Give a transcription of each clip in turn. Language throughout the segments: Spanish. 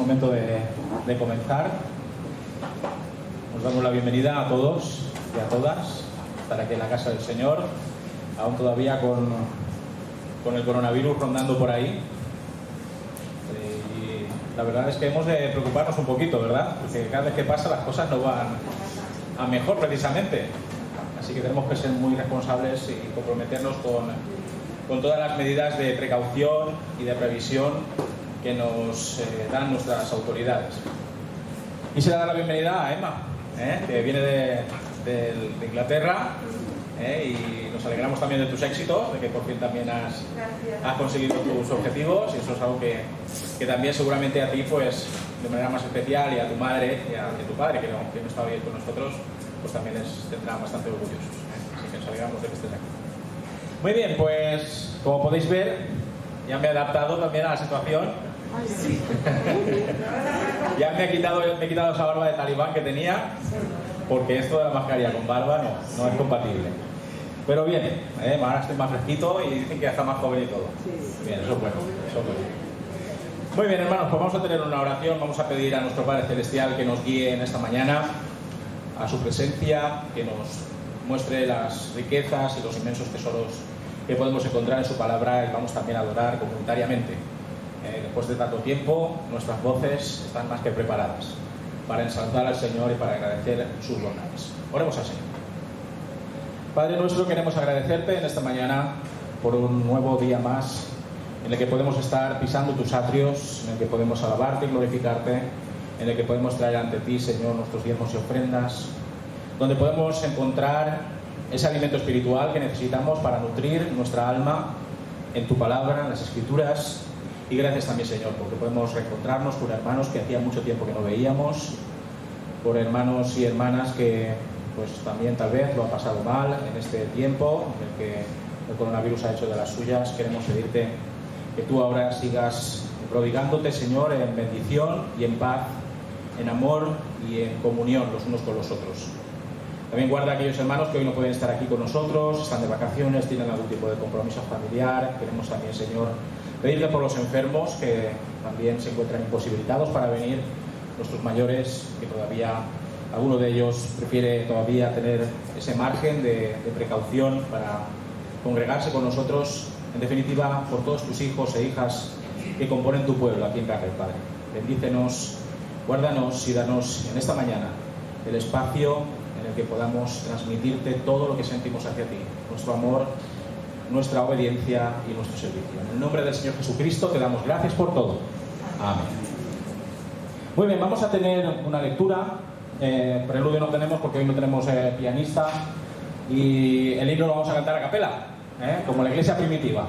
momento de comenzar. Os damos la bienvenida a todos y a todas, estar aquí en la casa del Señor, aún todavía con el coronavirus rondando por ahí. Y la verdad es que hemos de preocuparnos un poquito, ¿verdad? Porque cada vez que pasa las cosas no van a mejor precisamente. Así que tenemos que ser muy responsables y comprometernos con todas las medidas de precaución y de previsión que nos dan nuestras autoridades. Quisiera dar la bienvenida a Emma, que viene de Inglaterra, y nos alegramos también de tus éxitos, de que por fin también has conseguido tus objetivos, y eso es algo que también seguramente a ti, pues de manera más especial, y a tu madre y a tu padre, que no está hoy con nosotros, pues también tendrán bastante orgullosos. Así que nos alegramos de que estés aquí. Muy bien, pues como podéis ver, ya me he adaptado también a la situación. Ay, sí. Ya me he quitado esa barba de talibán que tenía, porque esto de la mascarilla con barba no es compatible. Pero bien, ahora estoy más fresquito y dicen que ya está más joven y todo. Bien, eso es bueno, eso es bueno. Muy bien, hermanos, pues vamos a tener una oración. Vamos a pedir a nuestro Padre Celestial que nos guíe en esta mañana a su presencia, que nos muestre las riquezas y los inmensos tesoros que podemos encontrar en su palabra, y vamos también a adorar comunitariamente. Después de tanto tiempo, nuestras voces están más que preparadas para ensalzar al Señor y para agradecer sus bondades. Oremos al Señor. Padre nuestro, queremos agradecerte en esta mañana por un nuevo día más en el que podemos estar pisando tus atrios, en el que podemos alabarte y glorificarte, en el que podemos traer ante ti, Señor, nuestros diezmos y ofrendas, donde podemos encontrar ese alimento espiritual que necesitamos para nutrir nuestra alma en tu palabra, en las Escrituras. Y gracias también, Señor, porque podemos reencontrarnos con hermanos que hacía mucho tiempo que no veíamos, por hermanos y hermanas que pues también tal vez lo han pasado mal en este tiempo en el que el coronavirus ha hecho de las suyas. Queremos pedirte que tú ahora sigas prodigándote, Señor, en bendición y en paz, en amor y en comunión los unos con los otros. También guarda a aquellos hermanos que hoy no pueden estar aquí con nosotros, están de vacaciones, tienen algún tipo de compromiso familiar. Queremos también, Señor, pedirle por los enfermos que también se encuentran imposibilitados para venir, nuestros mayores, que todavía alguno de ellos prefiere todavía tener ese margen de precaución para congregarse con nosotros. En definitiva, por todos tus hijos e hijas que componen tu pueblo aquí en Carrer, Padre. Bendícenos, guárdanos y danos en esta mañana el espacio en el que podamos transmitirte todo lo que sentimos hacia ti, nuestro amor, nuestra obediencia y nuestro servicio. En el nombre del Señor Jesucristo te damos gracias por todo. Amén. Muy bien, vamos a tener una lectura. Preludio no tenemos porque hoy no tenemos pianista, y el himno lo vamos a cantar a capela, como la iglesia primitiva.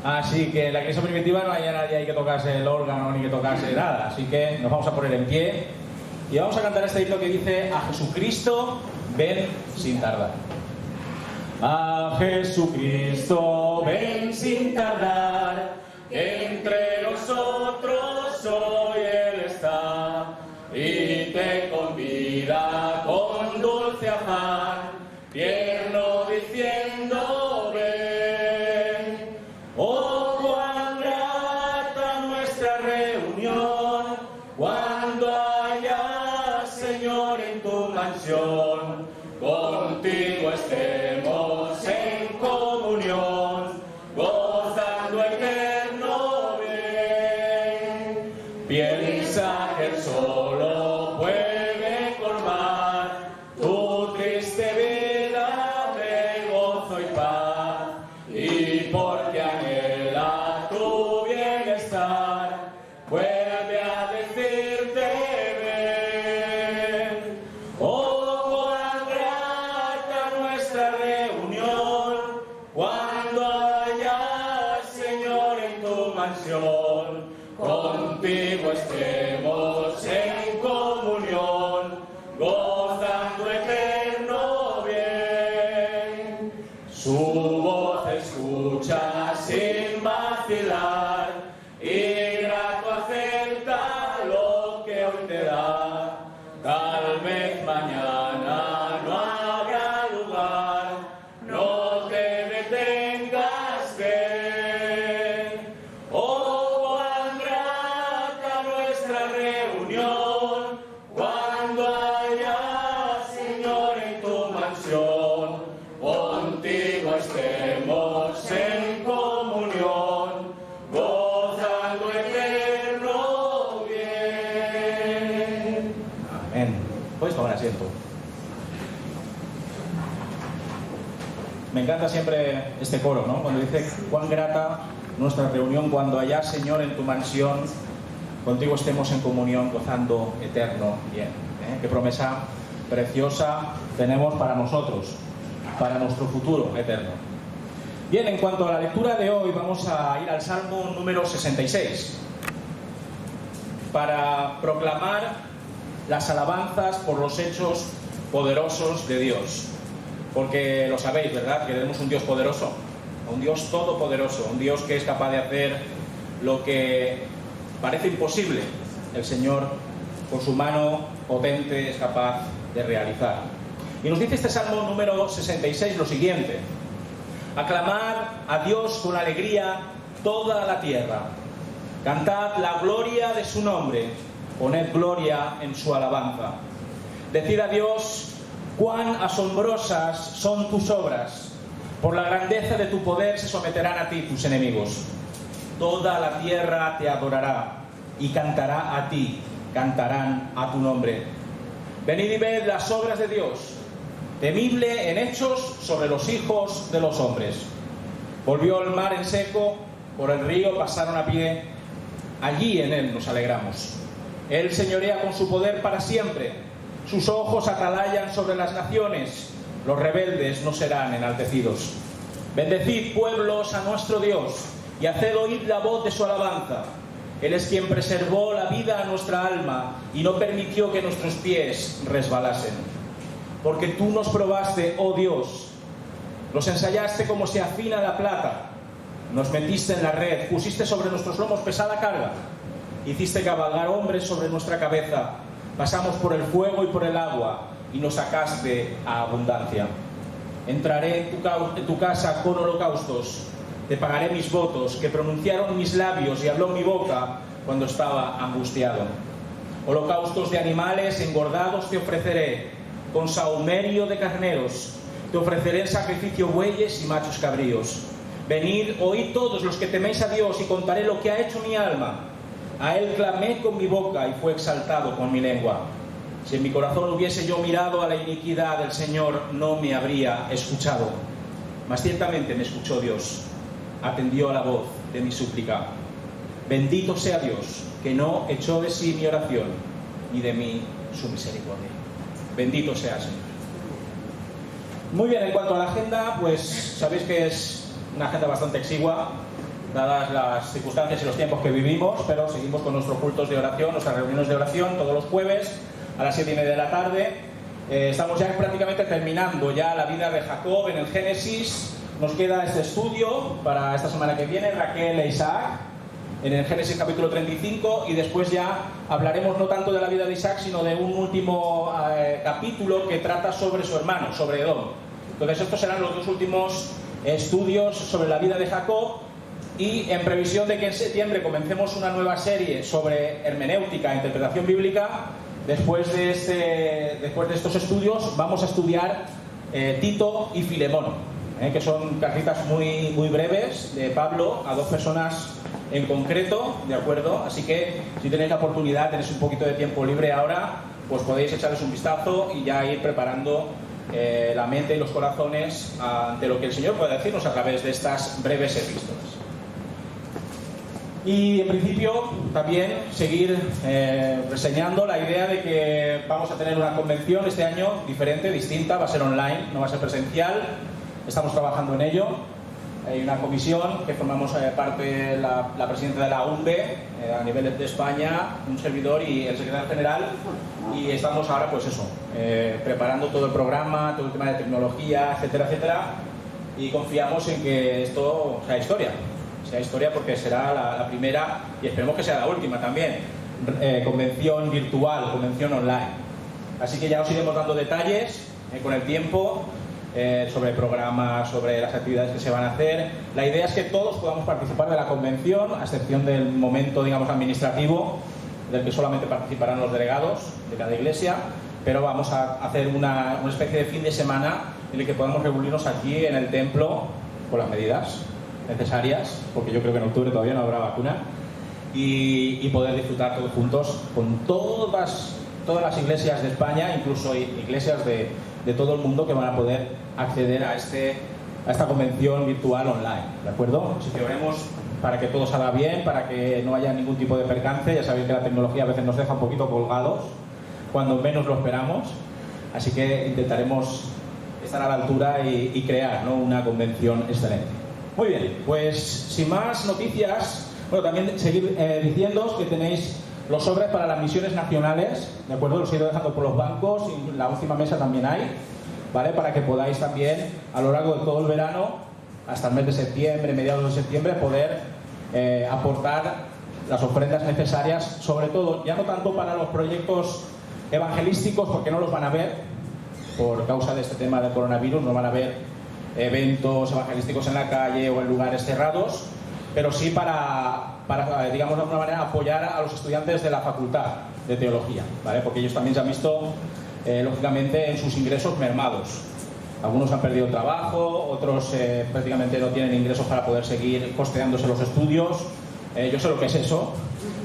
Así que en la iglesia primitiva no hay nadie ahí que tocase el órgano ni que tocase nada. Así que nos vamos a poner en pie y vamos a cantar este himno que dice: a Jesucristo ven sin tardar. A Jesucristo ven sin tardar, que entre nosotros hoy Él está, y te convida con dulce afán, tierno diciendo ven. Oh, cuán grata nuestra reunión, cuando haya, Señor, en tu mansión, contigo estemos en comunión, gozando eterno bien. Piensa que Él solo puede colmar tu triste vida de gozo y paz, y porque anhela tu bienestar, vuelve a decirte ven. Oh, cuán grata nuestra reunión, cuando haya, Señor, en tu mansión, contigo estemos en comunión, gozando eterno bien. Su voz escucha sin vacilar, y grato acepta lo que hoy te da. Tal vez mañana no habrá lugar, no te detengas, ven. Oh, cuán grata nuestra comunión, cuando haya, Señor, en tu mansión, contigo estemos en comunión, gozando eterno bien. Amén. Puedes tomar asiento. Me encanta siempre este coro, ¿no? Cuando dice, cuán grata nuestra reunión cuando allá, Señor, en tu mansión, contigo estemos en comunión, gozando eterno bien. Qué promesa preciosa tenemos para nosotros, para nuestro futuro eterno. Bien, en cuanto a la lectura de hoy, vamos a ir al Salmo número 66 para proclamar las alabanzas por los hechos poderosos de Dios. Porque lo sabéis, ¿verdad? Que tenemos un Dios poderoso, un Dios todopoderoso, un Dios que es capaz de hacer lo que parece imposible. El Señor, con su mano potente, es capaz de realizar. Y nos dice este Salmo número 66 lo siguiente: aclamad a Dios con alegría toda la tierra, cantad la gloria de su nombre, poned gloria en su alabanza. Decid a Dios, cuán asombrosas son tus obras, por la grandeza de tu poder se someterán a ti tus enemigos. Toda la tierra te adorará y cantará a ti, cantarán a tu nombre. Venid y ved las obras de Dios, temible en hechos sobre los hijos de los hombres. Volvió el mar en seco, por el río pasaron a pie, allí en él nos alegramos. Él señorea con su poder para siempre, sus ojos atalayan sobre las naciones, los rebeldes no serán enaltecidos. Bendecid, pueblos, a nuestro Dios, y haced oír la voz de su alabanza. Él es quien preservó la vida a nuestra alma y no permitió que nuestros pies resbalasen. Porque tú nos probaste, oh Dios, nos ensayaste como se afina la plata, nos metiste en la red, pusiste sobre nuestros lomos pesada carga, hiciste cabalgar hombres sobre nuestra cabeza, pasamos por el fuego y por el agua y nos sacaste a abundancia. Entraré en tu casa con holocaustos, te pagaré mis votos que pronunciaron mis labios y habló mi boca cuando estaba angustiado. Holocaustos de animales engordados te ofreceré, con sahumerio de carneros, te ofreceré en sacrificio bueyes y machos cabríos. Venid, oíd todos los que teméis a Dios y contaré lo que ha hecho mi alma. A él clamé con mi boca y fue exaltado con mi lengua. Si en mi corazón hubiese yo mirado a la iniquidad, el Señor no me habría escuchado. Mas ciertamente me escuchó Dios, atendió a la voz de mi súplica. Bendito sea Dios, que no echó de sí mi oración, ni de mí su misericordia. Bendito sea Señor. Muy bien, en cuanto a la agenda, pues sabéis que es una agenda bastante exigua, dadas las circunstancias y los tiempos que vivimos, pero seguimos con nuestros cultos de oración, nuestras reuniones de oración todos los jueves a las 7:30 de la tarde. Estamos ya prácticamente terminando ya la vida de Jacob en el Génesis. Nos queda este estudio para esta semana que viene, Raquel e Isaac, en el Génesis capítulo 35, y después ya hablaremos no tanto de la vida de Isaac, sino de un último capítulo que trata sobre su hermano, sobre Edom. Entonces estos serán los dos últimos estudios sobre la vida de Jacob, y en previsión de que en septiembre comencemos una nueva serie sobre hermenéutica e interpretación bíblica. Después de estos estudios vamos a estudiar Tito y Filemón, que son cartitas muy, muy breves de Pablo a dos personas en concreto, ¿de acuerdo? Así que si tenéis la oportunidad, tenéis un poquito de tiempo libre ahora, pues podéis echarles un vistazo y ya ir preparando la mente y los corazones ante lo que el Señor puede decirnos a través de estas breves epístolas. Y en principio también seguir reseñando la idea de que vamos a tener una convención este año diferente, distinta, va a ser online, no va a ser presencial. Estamos trabajando en ello. Hay una comisión que formamos parte la presidenta de la UNBE a nivel de España, un servidor y el secretario general, y estamos ahora pues eso, preparando todo el programa, todo el tema de tecnología, etcétera, etcétera, y confiamos en que esto sea historia porque será la primera y esperemos que sea la última también, convención virtual, convención online. Así que ya os iremos dando detalles con el tiempo sobre el programa, sobre las actividades que se van a hacer. La idea es que todos podamos participar de la convención, a excepción del momento, digamos, administrativo, del que solamente participarán los delegados de cada iglesia, pero vamos a hacer una especie de fin de semana en el que podamos reunirnos aquí en el templo con las medidas necesarias, porque yo creo que en octubre todavía no habrá vacuna, y poder disfrutar todos juntos con todas las iglesias de España, incluso iglesias de todo el mundo que van a poder acceder a esta convención virtual online, ¿de acuerdo? Así que oremos para que todo salga bien, para que no haya ningún tipo de percance. Ya sabéis que la tecnología a veces nos deja un poquito colgados cuando menos lo esperamos, así que intentaremos estar a la altura y crear, ¿no?, una convención excelente. Muy bien, pues sin más noticias, bueno, también seguir diciéndoos que tenéis los sobres para las misiones nacionales, ¿de acuerdo? Los he ido dejando por los bancos y en la última mesa también hay, ¿vale? Para que podáis también a lo largo de todo el verano, hasta el mes de septiembre, mediados de septiembre, poder aportar las ofrendas necesarias, sobre todo, ya no tanto para los proyectos evangelísticos, porque no los van a ver por causa de este tema del coronavirus, no van a ver eventos evangelísticos en la calle o en lugares cerrados, pero sí para digamos de alguna manera apoyar a los estudiantes de la facultad de teología, ¿vale? Porque ellos también se han visto lógicamente en sus ingresos mermados. Algunos han perdido trabajo, otros prácticamente no tienen ingresos para poder seguir costeándose los estudios. Yo sé lo que es eso,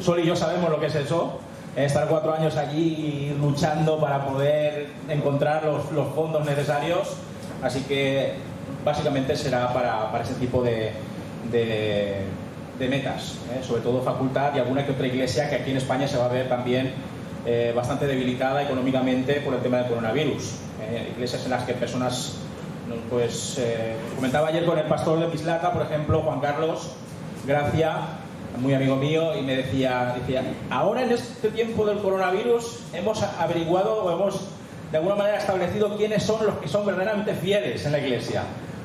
Sol y yo sabemos lo que es eso, estar 4 años allí luchando para poder encontrar los fondos necesarios, así que básicamente será para ese tipo de metas, sobre todo facultad y alguna que otra iglesia que aquí en España se va a ver también bastante debilitada económicamente por el tema del coronavirus. Iglesias en las que personas, pues comentaba ayer con el pastor de Mislata, por ejemplo, Juan Carlos Gracia, muy amigo mío, y me decía, ahora en este tiempo del coronavirus hemos averiguado o hemos de alguna manera establecido quiénes son los que son verdaderamente fieles en la iglesia,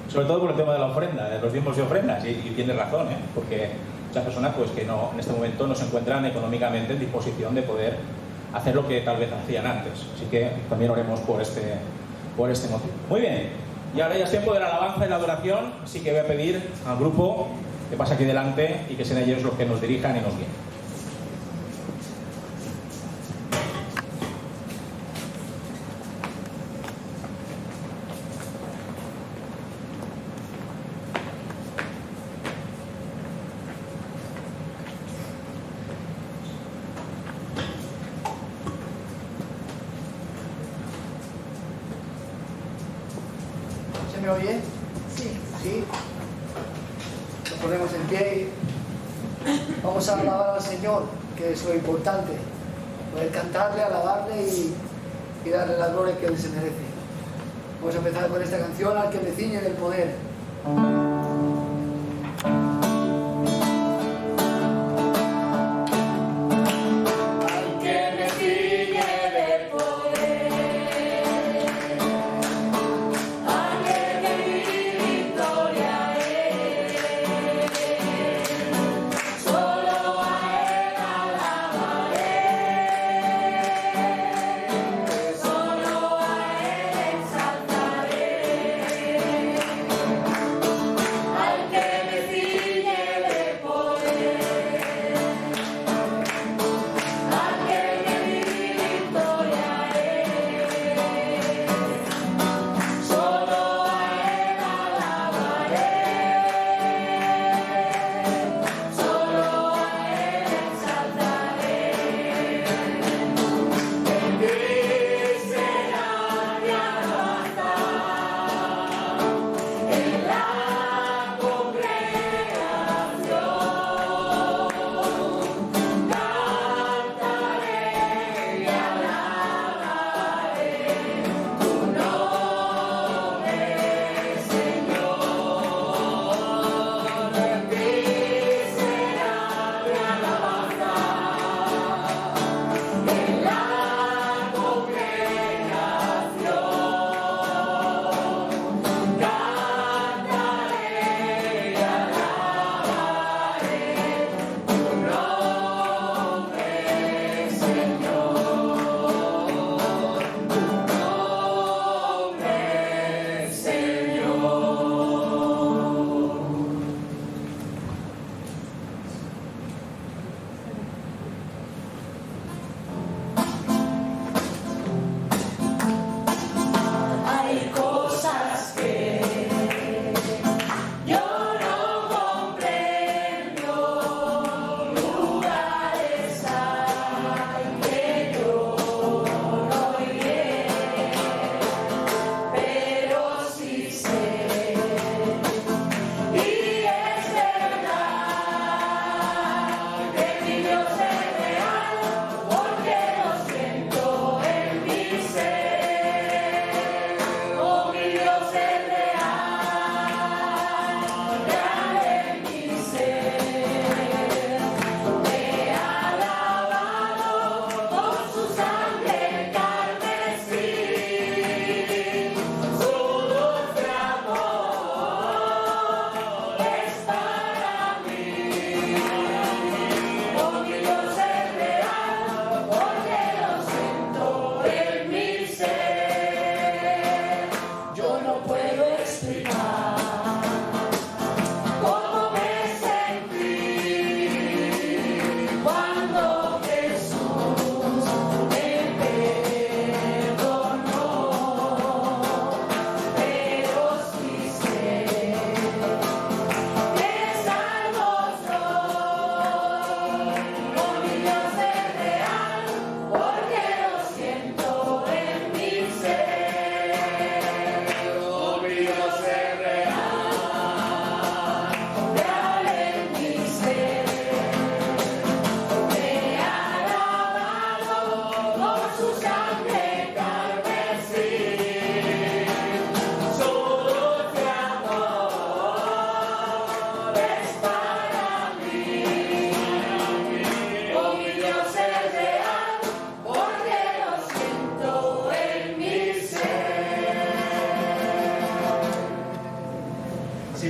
sobre todo por el tema de la ofrenda, de los diezmos y ofrendas, y tiene razón, porque muchas personas pues que no, en este momento no se encuentran económicamente en disposición de poder hacer lo que tal vez hacían antes, así que también oremos por este motivo. Muy bien, y ahora ya es tiempo de la alabanza y la adoración, así que voy a pedir al grupo que pase aquí delante y que sean ellos los que nos dirijan y nos guíen. ¿Se me oye? Sí. ¿Sí? Nos ponemos en pie y vamos a alabar al Señor, que es lo importante. Poder cantarle, alabarle y darle la gloria que Él se merece. Vamos a empezar con esta canción, Al que me ciñe del poder.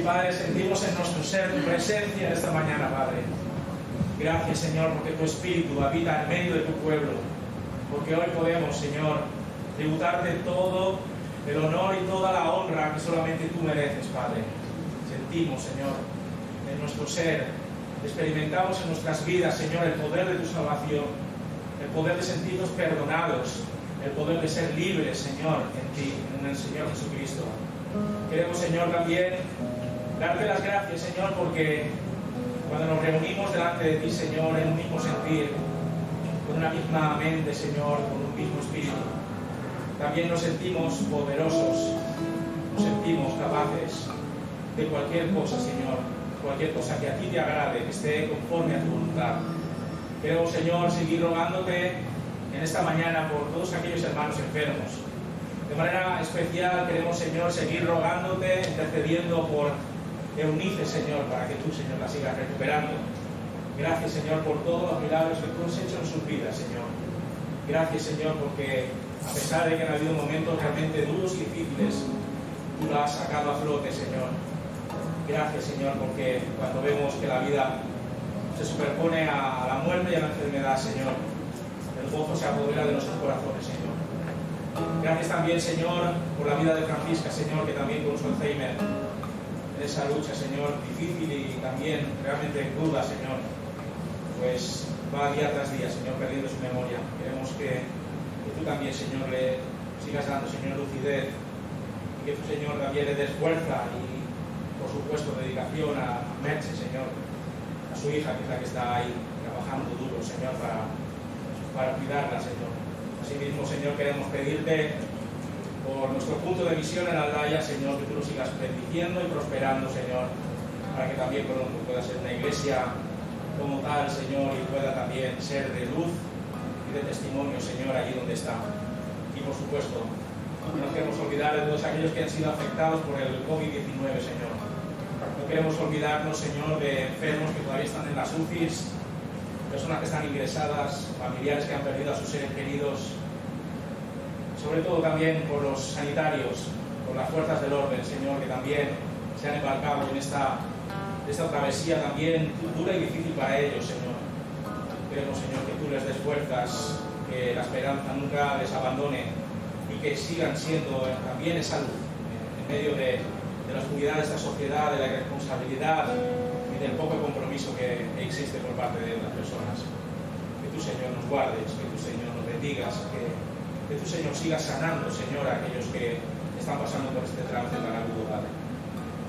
Padre, sentimos en nuestro ser tu presencia esta mañana, Padre. Gracias, Señor, porque tu Espíritu habita en medio de tu pueblo. Porque hoy podemos, Señor, tributarte todo el honor y toda la honra que solamente tú mereces, Padre. Sentimos, Señor, en nuestro ser, experimentamos en nuestras vidas, Señor, el poder de tu salvación, el poder de sentirnos perdonados, el poder de ser libres, Señor, en ti, en el Señor Jesucristo. Queremos, Señor, también darte las gracias, Señor, porque cuando nos reunimos delante de ti, Señor, en un mismo sentir, con una misma mente, Señor, con un mismo espíritu, también nos sentimos poderosos, nos sentimos capaces de cualquier cosa, Señor, cualquier cosa que a ti te agrade, que esté conforme a tu voluntad. Queremos, Señor, seguir rogándote en esta mañana por todos aquellos hermanos enfermos. De manera especial queremos, Señor, seguir rogándote, intercediendo por Eunice, Señor, para que tú, Señor, la sigas recuperando. Gracias, Señor, por todos los milagros que tú has hecho en sus vidas, Señor. Gracias, Señor, porque a pesar de que han habido momentos realmente duros y difíciles, tú la has sacado a flote, Señor. Gracias, Señor, porque cuando vemos que la vida se superpone a la muerte y a la enfermedad, Señor, el gozo se apodera de nuestros corazones, Señor. Gracias también, Señor, por la vida de Francisca, Señor, que también con su Alzheimer, en esa lucha, Señor, difícil y también realmente cruda, Señor, pues va día tras día, Señor, perdiendo su memoria. Queremos que tú también, Señor, le sigas dando, Señor, lucidez, y que tú, Señor, también le des fuerza y, por supuesto, dedicación a Merche, Señor, a su hija, que es la que está ahí trabajando duro, Señor, para cuidarla, Señor. Asimismo, Señor, queremos pedirte por nuestro punto de visión en Aldaya, Señor, que tú lo sigas bendiciendo y prosperando, Señor, para que también pronto pueda ser una iglesia como tal, Señor, y pueda también ser de luz y de testimonio, Señor, allí donde está. Y por supuesto, no nos queremos olvidar de todos aquellos que han sido afectados por el COVID-19, Señor. No queremos olvidarnos, Señor, de enfermos que todavía están en las UCIs, personas que están ingresadas, familiares que han perdido a sus seres queridos, sobre todo también por los sanitarios, por las fuerzas del orden, Señor, que también se han embarcado en esta travesía también dura y difícil para ellos, Señor. Queremos, Señor, que tú les des fuerzas, que la esperanza nunca les abandone y que sigan siendo también esa luz en medio de la oscuridad de esta sociedad, de la irresponsabilidad y del poco compromiso que existe por parte de otras personas. Que tú, Señor, nos guardes, que tú, Señor, nos bendigas, que tú, Señor, sigas sanando, Señor, a aquellos que están pasando por este trance tan agudo, Padre.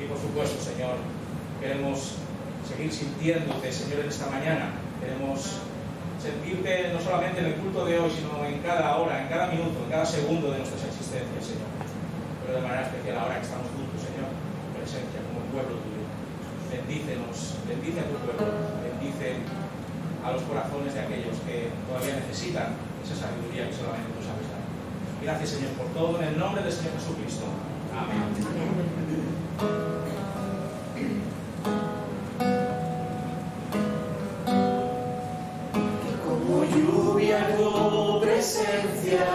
Y por supuesto, Señor, queremos seguir sintiéndote, Señor, en esta mañana. Queremos sentirte no solamente en el culto de hoy, sino en cada hora, en cada minuto, en cada segundo de nuestras existencias, Señor. Pero de manera especial ahora que estamos juntos, Señor, en presencia como pueblo tuyo. Bendícenos, bendice a tu pueblo, bendice a los corazones de aquellos que todavía necesitan esa sabiduría que solamente tú sabes dar. Gracias, Señor, por todo, en el nombre del Señor Jesucristo. Amén. Como lluvia tu presencia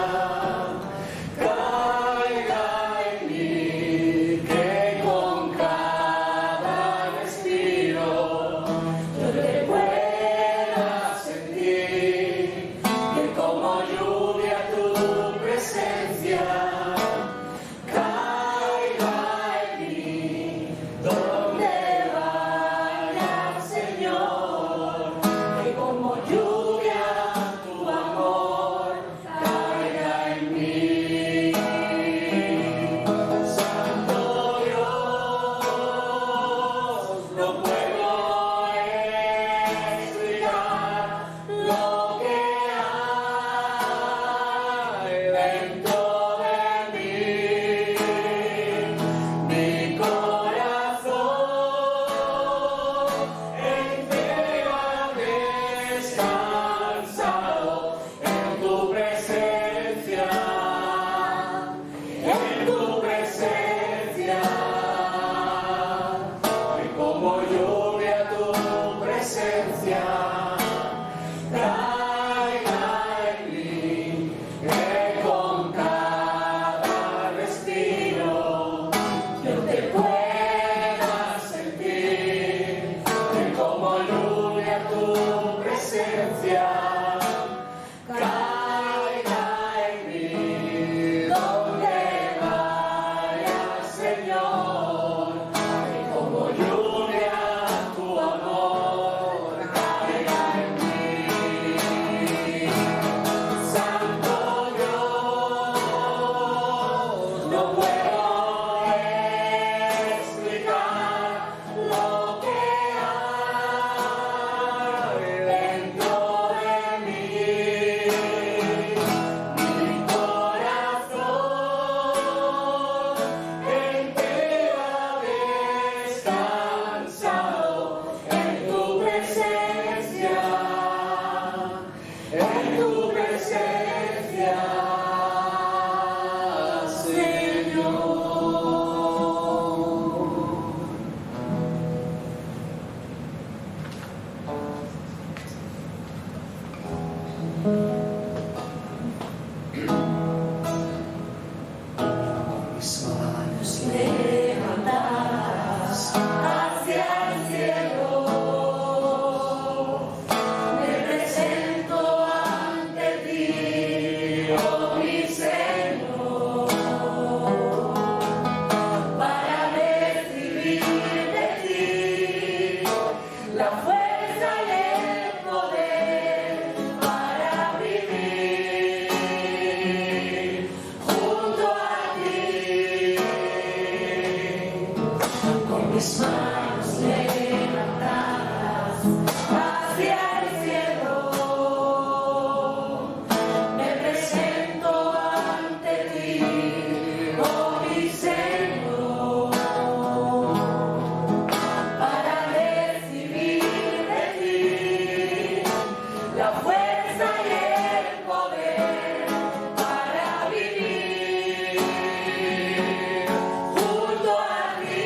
caiga en mí, que con cada respiro yo te pueda sentir, que como lluvia tu presencia caiga en mí, donde oh mi Señor, para recibir de ti la fuerza y el poder para vivir junto a ti, con mis manos levantadas hacia el cielo, me presento ante ti, oh mi Señor, para recibir de ti la fuerza y el poder para vivir junto a ti.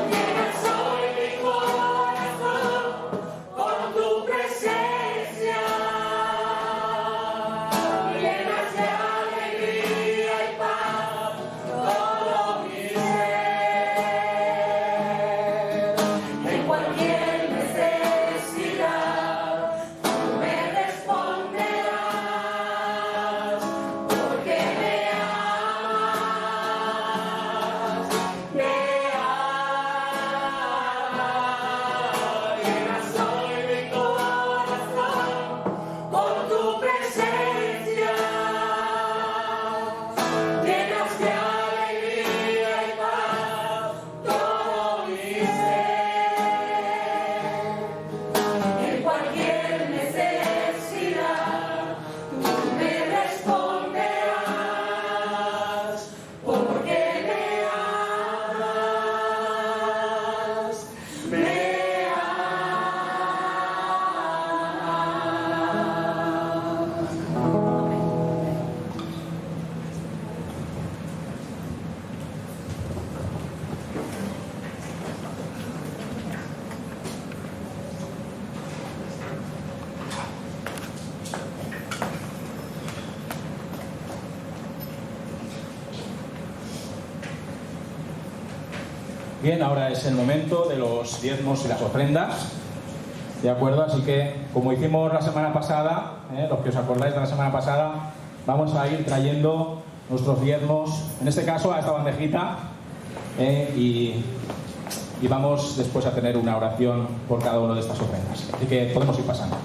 Llenas hoy mi corazón con tu presencia, llenas de alegría y paz todo mi ser. En cualquier necesidad tú me responderás, porque me amas, me amas. Llenas hoy mi corazón con tu presencia, llenas de alegría y paz todo mi ser. En cualquier necesidad tú me responderás, porque me amas, me Bien, ahora es el momento de los diezmos y las ofrendas, ¿de acuerdo? Así que, como hicimos la semana pasada, los que os acordáis de la semana pasada, vamos a ir trayendo nuestros diezmos, en este caso a esta bandejita, y vamos después a tener una oración por cada una de estas ofrendas. Así que podemos ir pasando.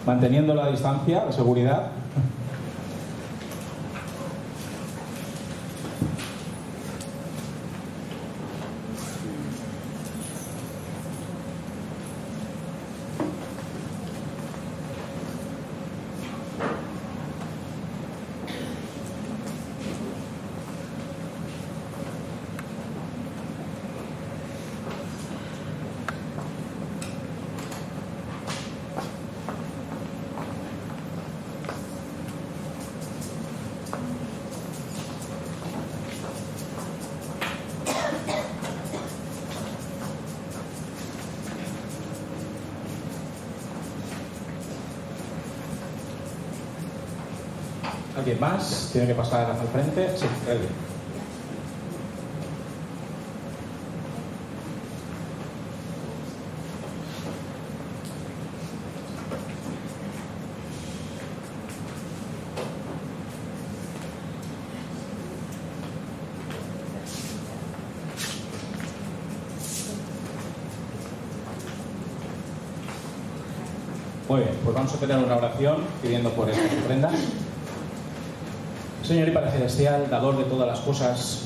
Manteniendo la distancia de seguridad. ¿Alguien más? ¿Tiene que pasar al frente? Sí, Elvin. Muy bien, pues vamos a tener una oración pidiendo por estas ofrendas. Señor y Padre Celestial, dador de todas las cosas,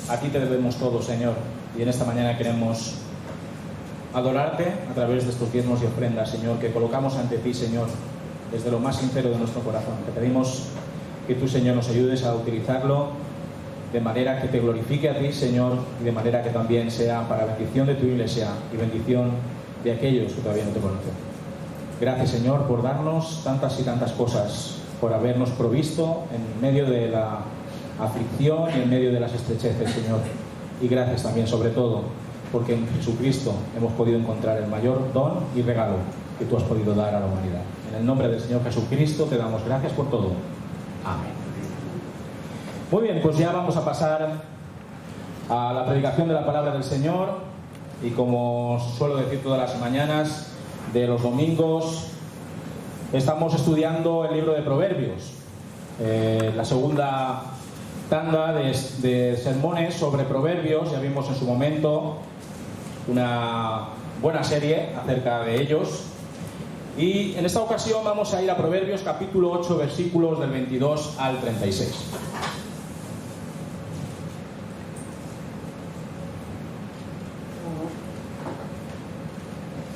a ti te debemos todo, Señor, y en esta mañana queremos adorarte a través de estos diezmos y ofrendas, Señor, que colocamos ante ti, Señor, desde lo más sincero de nuestro corazón. Te pedimos que tú, Señor, nos ayudes a utilizarlo de manera que te glorifique a ti, Señor, y de manera que también sea para bendición de tu iglesia y bendición de aquellos que todavía no te conocen. Gracias, Señor, por darnos tantas y tantas cosas, por habernos provisto en medio de la aflicción y en medio de las estrecheces, Señor. Y gracias también, sobre todo, porque en Jesucristo hemos podido encontrar el mayor don y regalo que tú has podido dar a la humanidad. En el nombre del Señor Jesucristo te damos gracias por todo. Amén. Muy bien, pues ya vamos a pasar a la predicación de la palabra del Señor y, como suelo decir todas las mañanas de los domingos, estamos estudiando el libro de Proverbios, la segunda tanda de sermones sobre Proverbios. Ya vimos en su momento una buena serie acerca de ellos, y en esta ocasión vamos a ir a Proverbios capítulo 8, versículos del 22 al 36.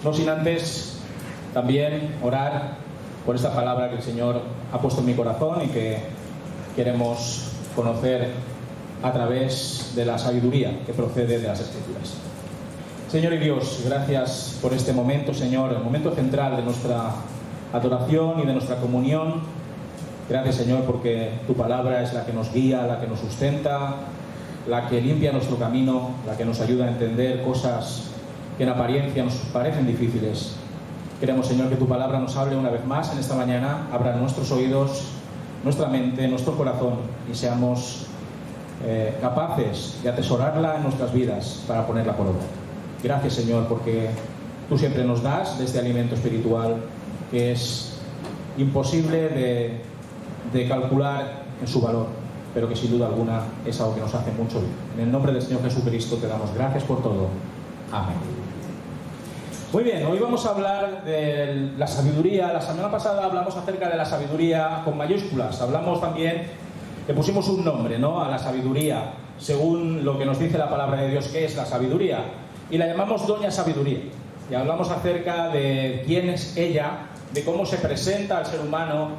No sin antes también orar por esta palabra que el Señor ha puesto en mi corazón y que queremos conocer a través de la sabiduría que procede de las Escrituras. Señor y Dios, gracias por este momento, Señor, el momento central de nuestra adoración y de nuestra comunión. Gracias, Señor, porque tu palabra es la que nos guía, la que nos sustenta, la que limpia nuestro camino, la que nos ayuda a entender cosas que en apariencia nos parecen difíciles. Queremos, Señor, que tu palabra nos hable una vez más en esta mañana, abra nuestros oídos, nuestra mente, nuestro corazón, y seamos capaces de atesorarla en nuestras vidas para ponerla por obra. Gracias, Señor, porque tú siempre nos das de este alimento espiritual que es imposible de calcular en su valor, pero que sin duda alguna es algo que nos hace mucho bien. En el nombre del Señor Jesucristo te damos gracias por todo. Amén. Muy bien, hoy vamos a hablar de la sabiduría. La semana pasada hablamos acerca de la sabiduría con mayúsculas. Hablamos también, le pusimos un nombre, ¿no?, a la sabiduría, según lo que nos dice la palabra de Dios que es la sabiduría, y la llamamos Doña Sabiduría. Y hablamos acerca de quién es ella, de cómo se presenta al ser humano,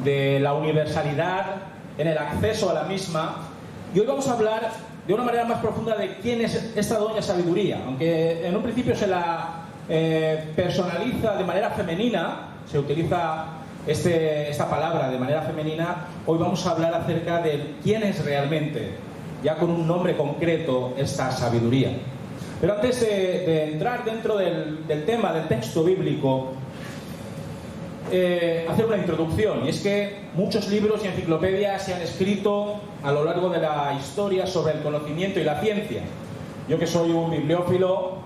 de la universalidad en el acceso a la misma. Y hoy vamos a hablar de una manera más profunda de quién es esta Doña Sabiduría. Aunque en un principio se la personaliza de manera femenina, se utiliza esta palabra de manera femenina, hoy vamos a hablar acerca de quién es realmente, ya con un nombre concreto, esta sabiduría. Pero antes de entrar dentro del tema, del texto bíblico, hacer una introducción. Y es que muchos libros y enciclopedias se han escrito a lo largo de la historia sobre el conocimiento y la ciencia. Yo, que soy un bibliófilo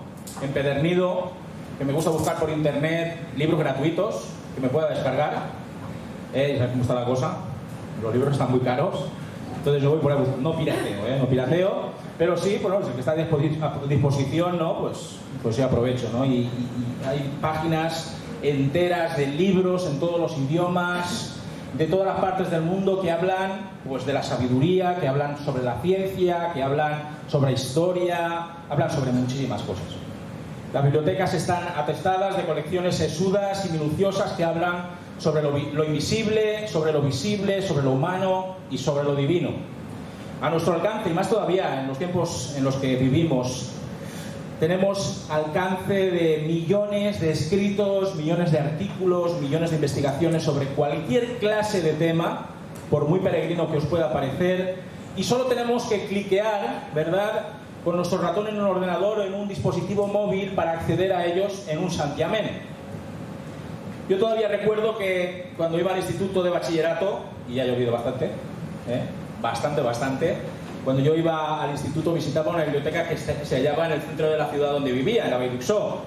empedernido, que me gusta buscar por internet libros gratuitos que me pueda descargar, ¿sabes cómo está la cosa? Los libros están muy caros, entonces yo voy por ahí buscando. No pirateo, no pirateo, pero sí, bueno, el que está a disposición, ¿no? Pues sí aprovecho, ¿no? Y hay páginas enteras de libros en todos los idiomas, de todas las partes del mundo, que hablan pues de la sabiduría, que hablan sobre la ciencia, que hablan sobre historia, hablan sobre muchísimas cosas. Las bibliotecas están atestadas de colecciones sesudas y minuciosas que hablan sobre lo invisible, sobre lo visible, sobre lo humano y sobre lo divino. A nuestro alcance, y más todavía en los tiempos en los que vivimos, tenemos alcance de millones de escritos, millones de artículos, millones de investigaciones sobre cualquier clase de tema, por muy peregrino que os pueda parecer, y solo tenemos que cliquear, ¿verdad?, con nuestro ratón en un ordenador o en un dispositivo móvil para acceder a ellos en un santiamén. Yo todavía recuerdo que cuando iba al instituto de bachillerato, y ya ha llovido bastante, bastante, cuando yo iba al instituto visitaba una biblioteca que se hallaba en el centro de la ciudad donde vivía, en la Baiduxó,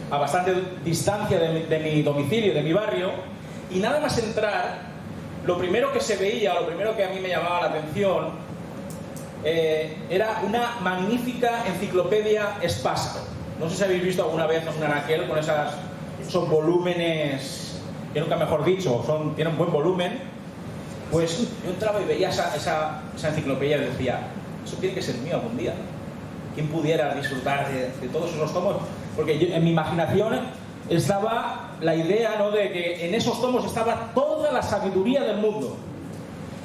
a bastante distancia de mi domicilio, de mi barrio, y nada más entrar, lo primero que se veía, lo primero que a mí me llamaba la atención, era una magnífica enciclopedia Espasa. No sé si habéis visto alguna vez un anaquel con esos volúmenes, que nunca mejor dicho, tienen un buen volumen. Pues yo entraba y veía esa enciclopedia y decía, eso tiene que ser mío algún día. ¿Quién pudiera disfrutar de todos esos tomos? Porque en mi imaginación estaba la idea, ¿no?, de que en esos tomos estaba toda la sabiduría del mundo.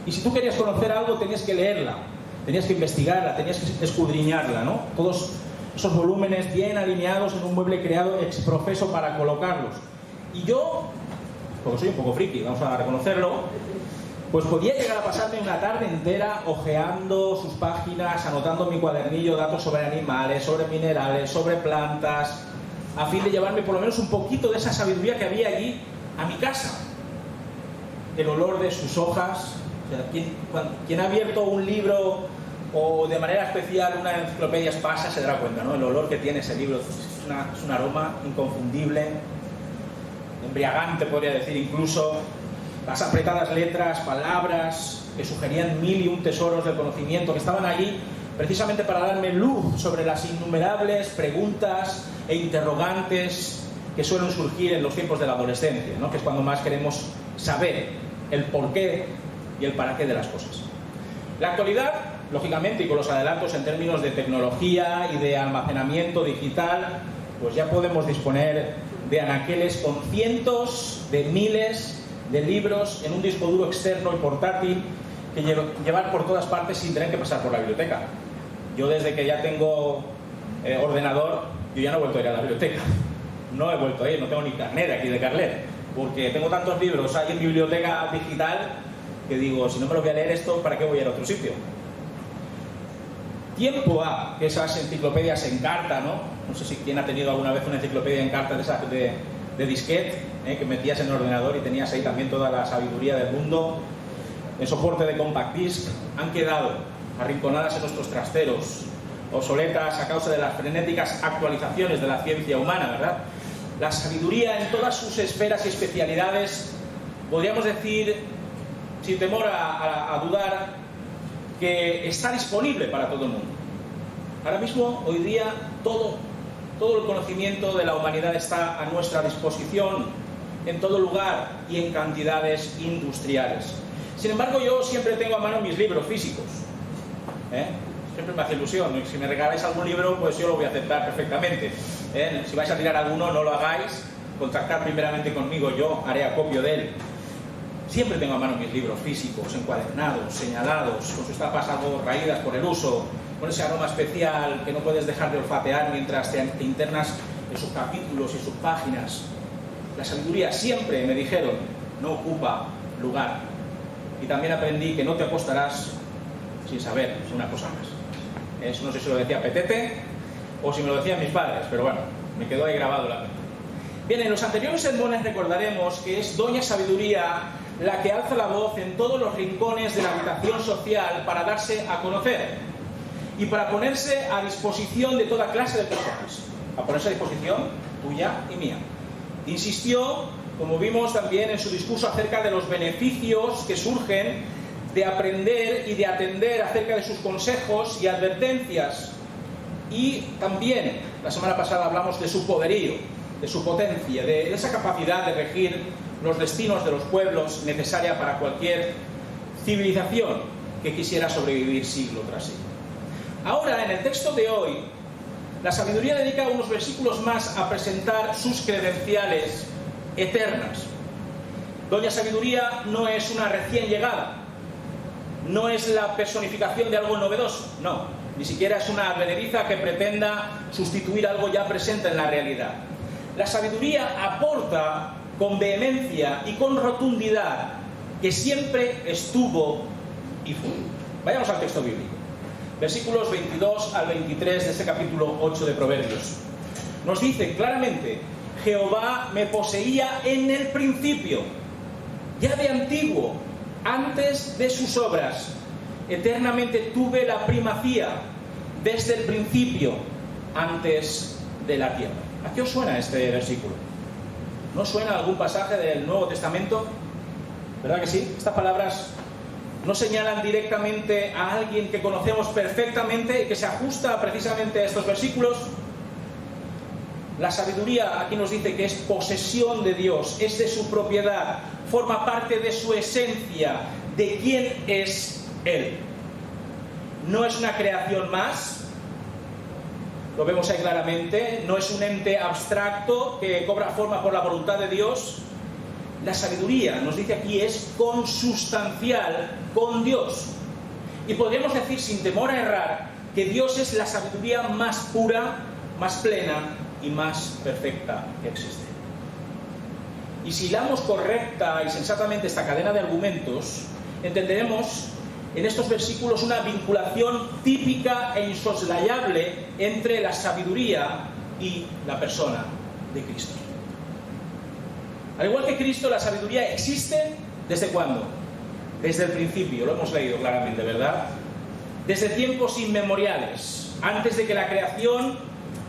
Y si tú querías conocer algo, tenías que leerla, tenías que investigarla, tenías que escudriñarla, ¿no? Todos esos volúmenes bien alineados en un mueble creado ex profeso para colocarlos. Y yo, porque soy un poco friki, vamos a reconocerlo, pues podía llegar a pasarme una tarde entera hojeando sus páginas, anotando en mi cuadernillo datos sobre animales, sobre minerales, sobre plantas, a fin de llevarme por lo menos un poquito de esa sabiduría que había allí a mi casa. El olor de sus hojas. O sea, ¿quién ha abierto un libro o de manera especial una enciclopedia Espasa, se dará cuenta, ¿no? El olor que tiene ese libro es un aroma inconfundible, embriagante podría decir incluso. Las apretadas letras, palabras que sugerían 1001 tesoros del conocimiento que estaban allí precisamente para darme luz sobre las innumerables preguntas e interrogantes que suelen surgir en los tiempos de la adolescencia, ¿no? Que es cuando más queremos saber el porqué y el para qué de las cosas. La actualidad, lógicamente, y con los adelantos en términos de tecnología y de almacenamiento digital, pues ya podemos disponer de anaqueles con cientos de miles de libros en un disco duro externo y portátil que llevar por todas partes sin tener que pasar por la biblioteca. Yo desde que ya tengo ordenador, yo ya no he vuelto a ir a la biblioteca. No he vuelto a ir, no tengo ni carnet aquí de Carlet, porque tengo tantos libros ahí en biblioteca digital que digo, si no me lo voy a leer esto, ¿para qué voy a ir a otro sitio? Tiempo ha que esas enciclopedias en carta, ¿no? No sé si quién ha tenido alguna vez una enciclopedia en carta de esas de disquete, que metías en el ordenador y tenías ahí también toda la sabiduría del mundo, en soporte de compact disc, han quedado arrinconadas en nuestros trasteros, obsoletas a causa de las frenéticas actualizaciones de la ciencia humana, ¿verdad? La sabiduría en todas sus esferas y especialidades, podríamos decir, sin temor a dudar, que está disponible para todo el mundo. Ahora mismo, hoy día, todo el conocimiento de la humanidad está a nuestra disposición en todo lugar y en cantidades industriales. Sin embargo, yo siempre tengo a mano mis libros físicos. Siempre me hace ilusión. Si me regaláis algún libro, pues yo lo voy a aceptar perfectamente. Si vais a tirar alguno, no lo hagáis. Contactad primeramente conmigo, yo haré acopio de él. Siempre tengo a mano mis libros físicos, encuadernados, señalados, con sus tapas algo raídas por el uso, con ese aroma especial que no puedes dejar de olfatear mientras te internas en sus capítulos y sus páginas. La sabiduría siempre, me dijeron, no ocupa lugar. Y también aprendí que no te acostarás sin saber una cosa más. Eso no sé si lo decía Petete o si me lo decían mis padres, pero bueno, me quedó ahí grabado la mente. Bien, en los anteriores sermones recordaremos que es Doña Sabiduría la que alza la voz en todos los rincones de la habitación social para darse a conocer y para ponerse a disposición de toda clase de personas, a ponerse a disposición tuya y mía. Insistió, como vimos también en su discurso, acerca de los beneficios que surgen de aprender y de atender acerca de sus consejos y advertencias. Y también, la semana pasada hablamos de su poderío, de su potencia, de esa capacidad de regir los destinos de los pueblos necesaria para cualquier civilización que quisiera sobrevivir siglo tras siglo. Ahora, en el texto de hoy, la sabiduría dedica unos versículos más a presentar sus credenciales eternas. Doña Sabiduría no es una recién llegada, no es la personificación de algo novedoso, no, ni siquiera es una advenediza que pretenda sustituir algo ya presente en la realidad. La sabiduría aporta con vehemencia y con rotundidad que siempre estuvo y fue. Vayamos al texto bíblico. Versículos 22 al 23 de este capítulo 8 de Proverbios. Nos dice claramente: Jehová me poseía en el principio, ya de antiguo, antes de sus obras. Eternamente tuve la primacía, desde el principio, antes de la tierra. ¿A qué os suena este versículo? ¿No suena algún pasaje del Nuevo Testamento? ¿Verdad que sí? Estas palabras no señalan directamente a alguien que conocemos perfectamente y que se ajusta precisamente a estos versículos. La sabiduría aquí nos dice que es posesión de Dios, es de su propiedad, forma parte de su esencia, de quién es Él. No es una creación más, lo vemos ahí claramente, no es un ente abstracto que cobra forma por la voluntad de Dios. La sabiduría, nos dice aquí, es consustancial con Dios. Y podríamos decir, sin temor a errar, que Dios es la sabiduría más pura, más plena y más perfecta que existe. Y si hilamos correcta y sensatamente esta cadena de argumentos, entenderemos en estos versículos una vinculación típica e insoslayable entre la sabiduría y la persona de Cristo. Al igual que Cristo, la sabiduría existe ¿desde cuándo? Desde el principio, lo hemos leído claramente, ¿verdad? desde tiempos inmemoriales, antes de que la creación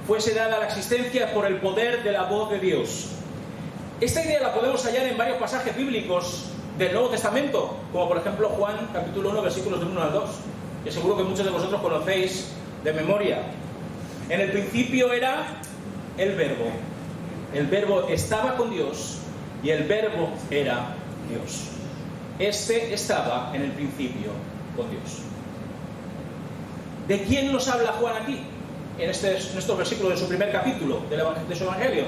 fuese dada a la existencia por el poder de la voz de Dios. Esta idea la podemos hallar en varios pasajes bíblicos del Nuevo Testamento, como por ejemplo Juan capítulo 1, versículos del 1 al 2, que seguro que muchos de vosotros conocéis de memoria. En el principio era el Verbo estaba con Dios y el Verbo era Dios. Este estaba en el principio con Dios. ¿De quién nos habla Juan aquí? En estos versículos de su primer capítulo de su Evangelio.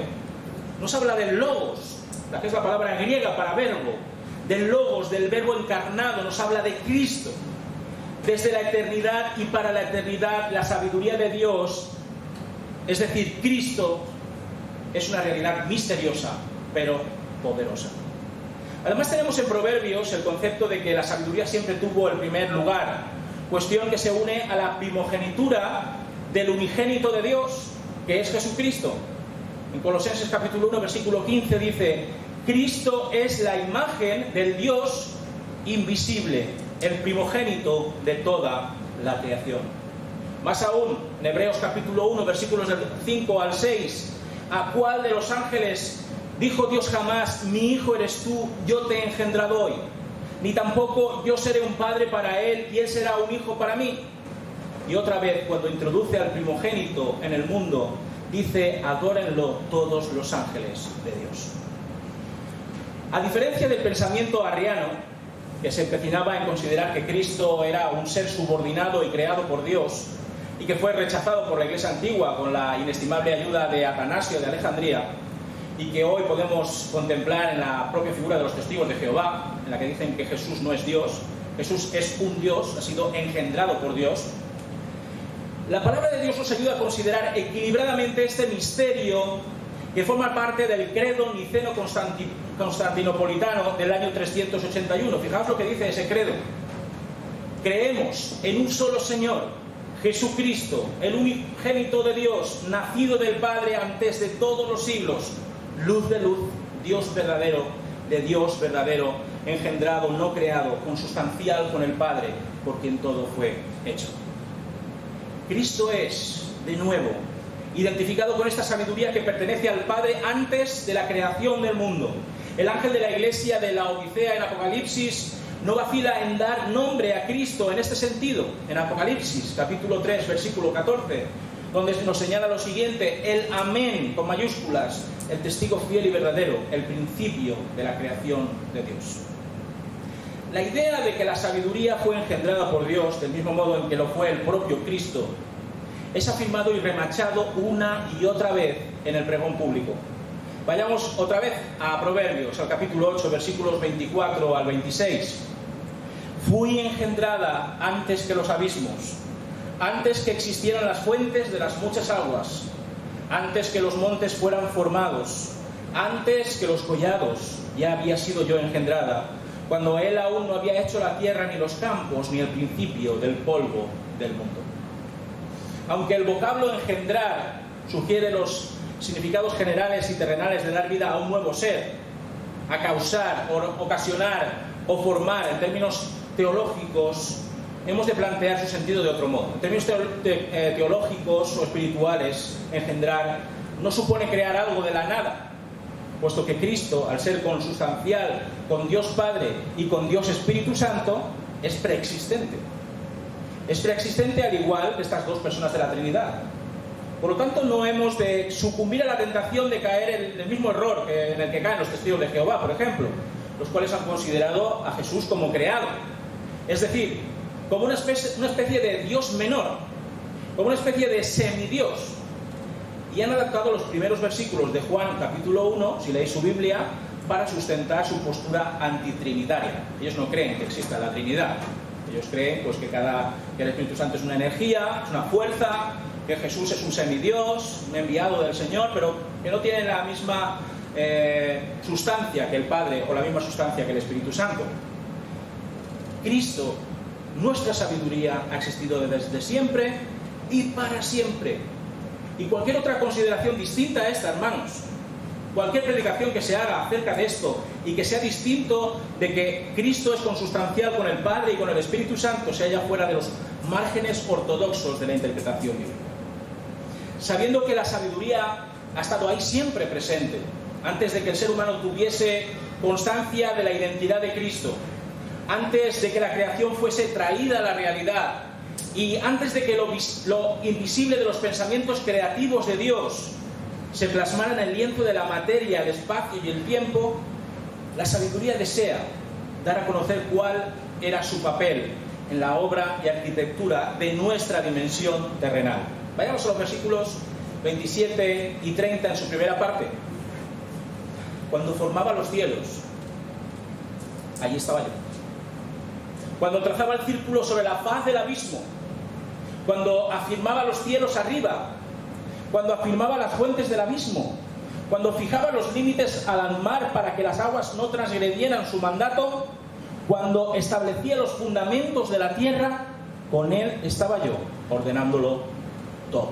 Nos habla del Logos, la que es la palabra griega para verbo, del Logos, del Verbo encarnado, nos habla de Cristo. Desde la eternidad y para la eternidad, la sabiduría de Dios, es decir, Cristo, es una realidad misteriosa, pero poderosa. Además tenemos en Proverbios el concepto de que la sabiduría siempre tuvo el primer lugar, cuestión que se une a la primogenitura del unigénito de Dios, que es Jesucristo. En Colosenses capítulo 1, versículo 15 dice: Cristo es la imagen del Dios invisible, el primogénito de toda la creación. Más aún, en Hebreos capítulo 1, versículos del 5 al 6, ¿a cuál de los ángeles dijo Dios jamás: mi hijo eres tú, yo te he engendrado hoy? Ni tampoco yo seré un padre para él y él será un hijo para mí. Y otra vez, cuando introduce al primogénito en el mundo, dice: adórenlo todos los ángeles de Dios. A diferencia del pensamiento arriano, que se empecinaba en considerar que Cristo era un ser subordinado y creado por Dios, y que fue rechazado por la Iglesia antigua con la inestimable ayuda de Atanasio de Alejandría, y que hoy podemos contemplar en la propia figura de los testigos de Jehová, en la que dicen que Jesús no es Dios, Jesús es un Dios, ha sido engendrado por Dios. La palabra de Dios nos ayuda a considerar equilibradamente este misterio que forma parte del credo niceno-constantinopolitano del año 381. Fijaos lo que dice ese credo: creemos en un solo Señor, Jesucristo, el unigénito de Dios, nacido del Padre antes de todos los siglos, luz de luz, Dios verdadero de Dios verdadero, engendrado, no creado, consustancial con el Padre, por quien todo fue hecho. Cristo es, de nuevo, identificado con esta sabiduría que pertenece al Padre antes de la creación del mundo. El ángel de la iglesia de la Odisea en Apocalipsis no vacila en dar nombre a Cristo en este sentido. En Apocalipsis, capítulo 3, versículo 14, donde nos señala lo siguiente: el Amén, con mayúsculas, el testigo fiel y verdadero, el principio de la creación de Dios. La idea de que la sabiduría fue engendrada por Dios, del mismo modo en que lo fue el propio Cristo, es afirmado y remachado una y otra vez en el pregón público. Vayamos otra vez a Proverbios, al capítulo 8, versículos 24 al 26. Fui engendrada antes que los abismos, antes que existieran las fuentes de las muchas aguas, antes que los montes fueran formados, antes que los collados, ya había sido yo engendrada, cuando él aún no había hecho la tierra, ni los campos, ni el principio del polvo del mundo. Aunque el vocablo engendrar sugiere los significados generales y terrenales de dar vida a un nuevo ser, a causar, o ocasionar o formar, en términos teológicos, hemos de plantear su sentido de otro modo. En términos teológicos o espirituales, engendrar no supone crear algo de la nada, puesto que Cristo, al ser consustancial con Dios Padre y con Dios Espíritu Santo, es preexistente. Es preexistente al igual que estas dos personas de la Trinidad. Por lo tanto, no hemos de sucumbir a la tentación de caer en el mismo error en el que caen los testigos de Jehová, por ejemplo, los cuales han considerado a Jesús como creado. Es decir, como una especie de Dios menor, como una especie de semidios. Y han adaptado los primeros versículos de Juan capítulo 1, si leéis su Biblia, para sustentar su postura antitrinitaria. Ellos no creen que exista la Trinidad. Ellos creen pues, que el Espíritu Santo es una energía, es una fuerza, que Jesús es un semidios, un enviado del Señor, pero que no tiene la misma sustancia que el Padre o la misma sustancia que el Espíritu Santo. Cristo, nuestra sabiduría, ha existido desde siempre y para siempre. Y cualquier otra consideración distinta a esta, hermanos, cualquier predicación que se haga acerca de esto y que sea distinto de que Cristo es consustancial con el Padre y con el Espíritu Santo, se halla fuera de los márgenes ortodoxos de la interpretación bíblica. Sabiendo que la sabiduría ha estado ahí siempre presente, antes de que el ser humano tuviese constancia de la identidad de Cristo, antes de que la creación fuese traída a la realidad y antes de que lo invisible de los pensamientos creativos de Dios se plasmara en el lienzo de la materia, el espacio y el tiempo, la sabiduría desea dar a conocer cuál era su papel en la obra y arquitectura de nuestra dimensión terrenal. Vayamos a los versículos 27 y 30 en su primera parte. Cuando formaba los cielos, allí estaba yo. Cuando trazaba el círculo sobre la faz del abismo, cuando afirmaba los cielos arriba, cuando afirmaba las fuentes del abismo, cuando fijaba los límites al mar para que las aguas no transgredieran su mandato, cuando establecía los fundamentos de la tierra, con él estaba yo, ordenándolo todo.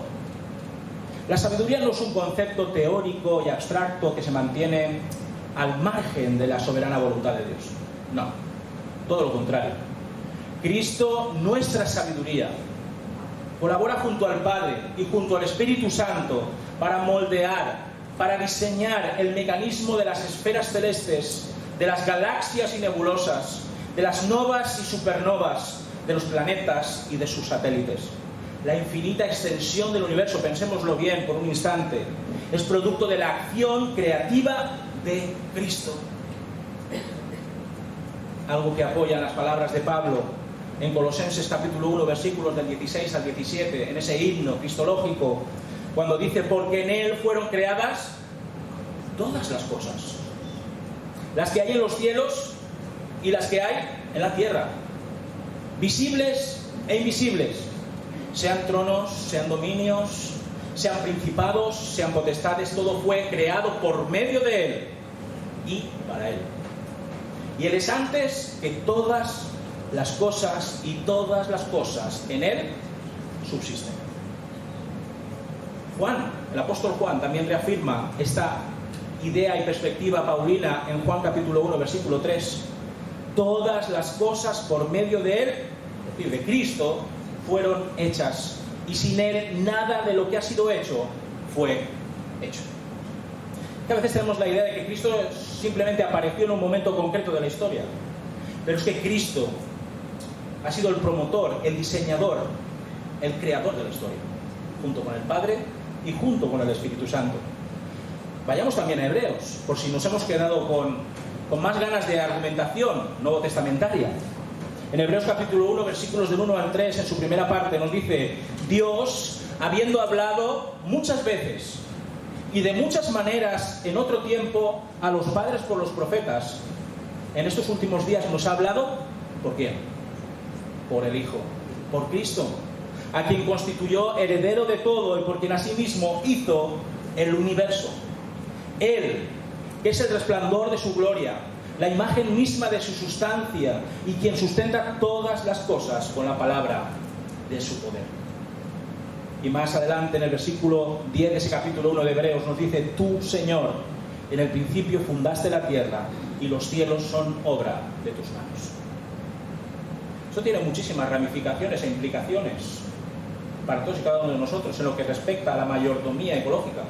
La sabiduría no es un concepto teórico y abstracto que se mantiene al margen de la soberana voluntad de Dios. No, todo lo contrario. Cristo, nuestra sabiduría, colabora junto al Padre y junto al Espíritu Santo para moldear, para diseñar el mecanismo de las esferas celestes, de las galaxias y nebulosas, de las novas y supernovas, de los planetas y de sus satélites. La infinita extensión del universo, pensémoslo bien por un instante, es producto de la acción creativa de Cristo. Algo que apoyan las palabras de Pablo en Colosenses capítulo 1, versículos del 16 al 17, en ese himno cristológico, cuando dice: porque en Él fueron creadas todas las cosas, las que hay en los cielos y las que hay en la tierra, visibles e invisibles, sean tronos, sean dominios, sean principados, sean potestades, todo fue creado por medio de Él y para Él. Y Él es antes que todas las cosas, y todas las cosas en Él subsisten. Juan, el apóstol Juan, también reafirma esta idea y perspectiva paulina en Juan capítulo 1, versículo 3. Todas las cosas por medio de Él, es decir, de Cristo, fueron hechas, y sin Él nada de lo que ha sido hecho fue hecho. Que a veces tenemos la idea de que Cristo simplemente apareció en un momento concreto de la historia, pero es que Cristo ha sido el promotor, el diseñador, el creador de la historia, junto con el Padre y junto con el Espíritu Santo. Vayamos también a Hebreos, por si nos hemos quedado con más ganas de argumentación nuevo testamentaria. En Hebreos capítulo 1, versículos del 1 al 3, en su primera parte, nos dice: Dios, habiendo hablado muchas veces y de muchas maneras en otro tiempo a los padres por los profetas, en estos últimos días nos ha hablado, ¿por quién? Por el Hijo, por Cristo, a quien constituyó heredero de todo y por quien asimismo hizo el universo. Él, que es el resplandor de su gloria, la imagen misma de su sustancia, y quien sustenta todas las cosas con la palabra de su poder. Y más adelante, en el versículo 10 de ese capítulo 1 de Hebreos, nos dice: Tú, Señor, en el principio fundaste la tierra, y los cielos son obra de tus manos. Esto tiene muchísimas ramificaciones e implicaciones para todos y cada uno de nosotros en lo que respecta a la mayordomía ecológica.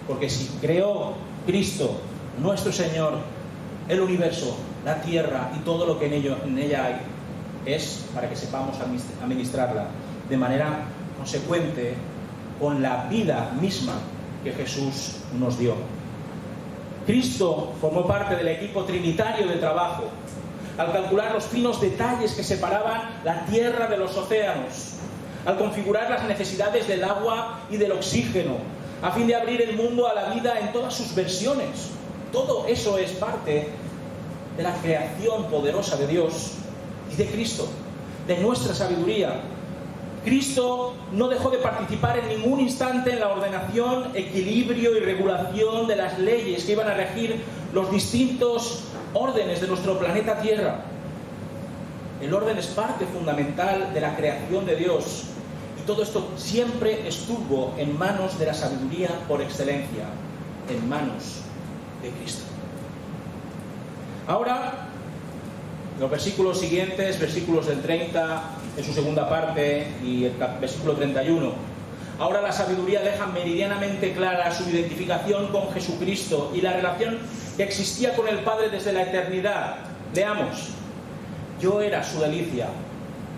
Porque si creó Cristo, nuestro Señor, el universo, la tierra y todo lo que en ella hay, es para que sepamos administrarla de manera consecuente con la vida misma que Jesús nos dio. Cristo formó parte del equipo trinitario de trabajo al calcular los finos detalles que separaban la tierra de los océanos, al configurar las necesidades del agua y del oxígeno, a fin de abrir el mundo a la vida en todas sus versiones. Todo eso es parte de la creación poderosa de Dios y de Cristo, de nuestra sabiduría. Cristo no dejó de participar en ningún instante en la ordenación, equilibrio y regulación de las leyes que iban a regir los distintos órdenes de nuestro planeta Tierra. El orden es parte fundamental de la creación de Dios, y todo esto siempre estuvo en manos de la sabiduría por excelencia, en manos de Cristo. Ahora, los versículos siguientes, versículos del 30 en su segunda parte y el versículo 31. Ahora la sabiduría deja meridianamente clara su identificación con Jesucristo y la relación que existía con el Padre desde la eternidad. Leamos. Yo era su delicia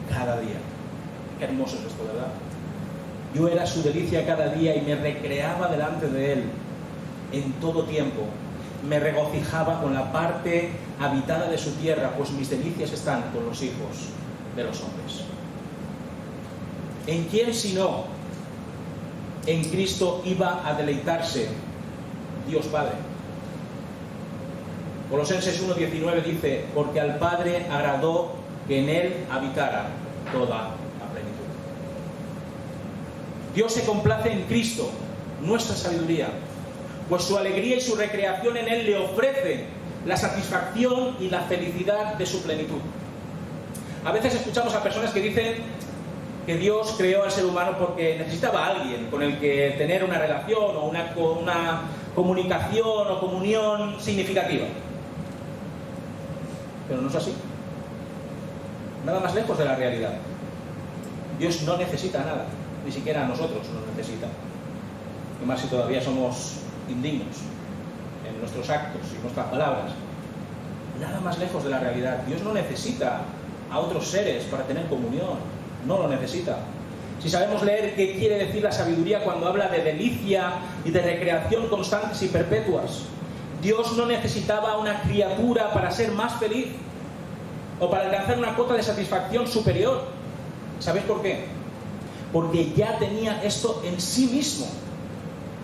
cada día. Qué hermoso es esto, ¿verdad? Yo era su delicia cada día y me recreaba delante de Él en todo tiempo. Me regocijaba con la parte habitada de su tierra, pues mis delicias están con los hijos de los hombres. ¿En quién sino en Cristo iba a deleitarse Dios Padre? Colosenses 1:19 dice, porque al Padre agradó que en Él habitara toda la plenitud. Dios se complace en Cristo, nuestra sabiduría, pues su alegría y su recreación en Él le ofrece la satisfacción y la felicidad de su plenitud. A veces escuchamos a personas que dicen que Dios creó al ser humano porque necesitaba a alguien con el que tener una relación o una comunicación o comunión significativa. Pero no es así. Nada más lejos de la realidad. Dios no necesita nada, ni siquiera a nosotros nos necesita. Y más si todavía somos indignos en nuestros actos y nuestras palabras. Nada más lejos de la realidad. Dios no necesita a otros seres para tener comunión. No lo necesita. Si sabemos leer qué quiere decir la sabiduría cuando habla de delicia y de recreación constantes y perpetuas, Dios no necesitaba una criatura para ser más feliz o para alcanzar una cota de satisfacción superior. ¿Sabéis por qué? Porque ya tenía esto en sí mismo,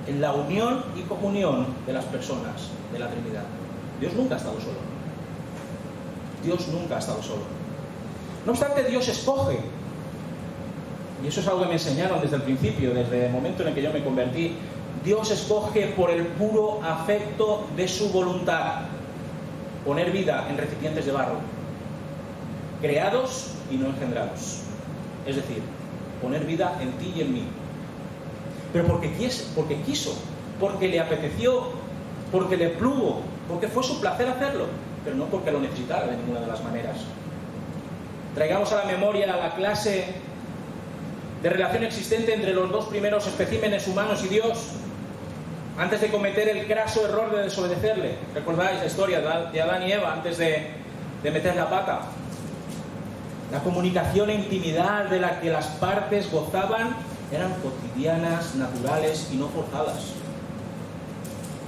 en la unión y comunión de las personas de la Trinidad. Dios nunca ha estado solo. Dios nunca ha estado solo. No obstante, Dios escoge. Y eso es algo que me enseñaron desde el principio, desde el momento en el que yo me convertí. Dios escoge por el puro afecto de su voluntad poner vida en recipientes de barro, creados y no engendrados. Es decir, poner vida en ti y en mí. Pero porque quiso, porque le apeteció, porque le plugo, porque fue su placer hacerlo, pero no porque lo necesitara de ninguna de las maneras. Traigamos a la memoria la clase de relación existente entre los dos primeros especímenes humanos y Dios, antes de cometer el craso error de desobedecerle. ¿Recordáis la historia de Adán y Eva antes de meter la pata? La comunicación e intimidad de la que las partes gozaban eran cotidianas, naturales y no forzadas.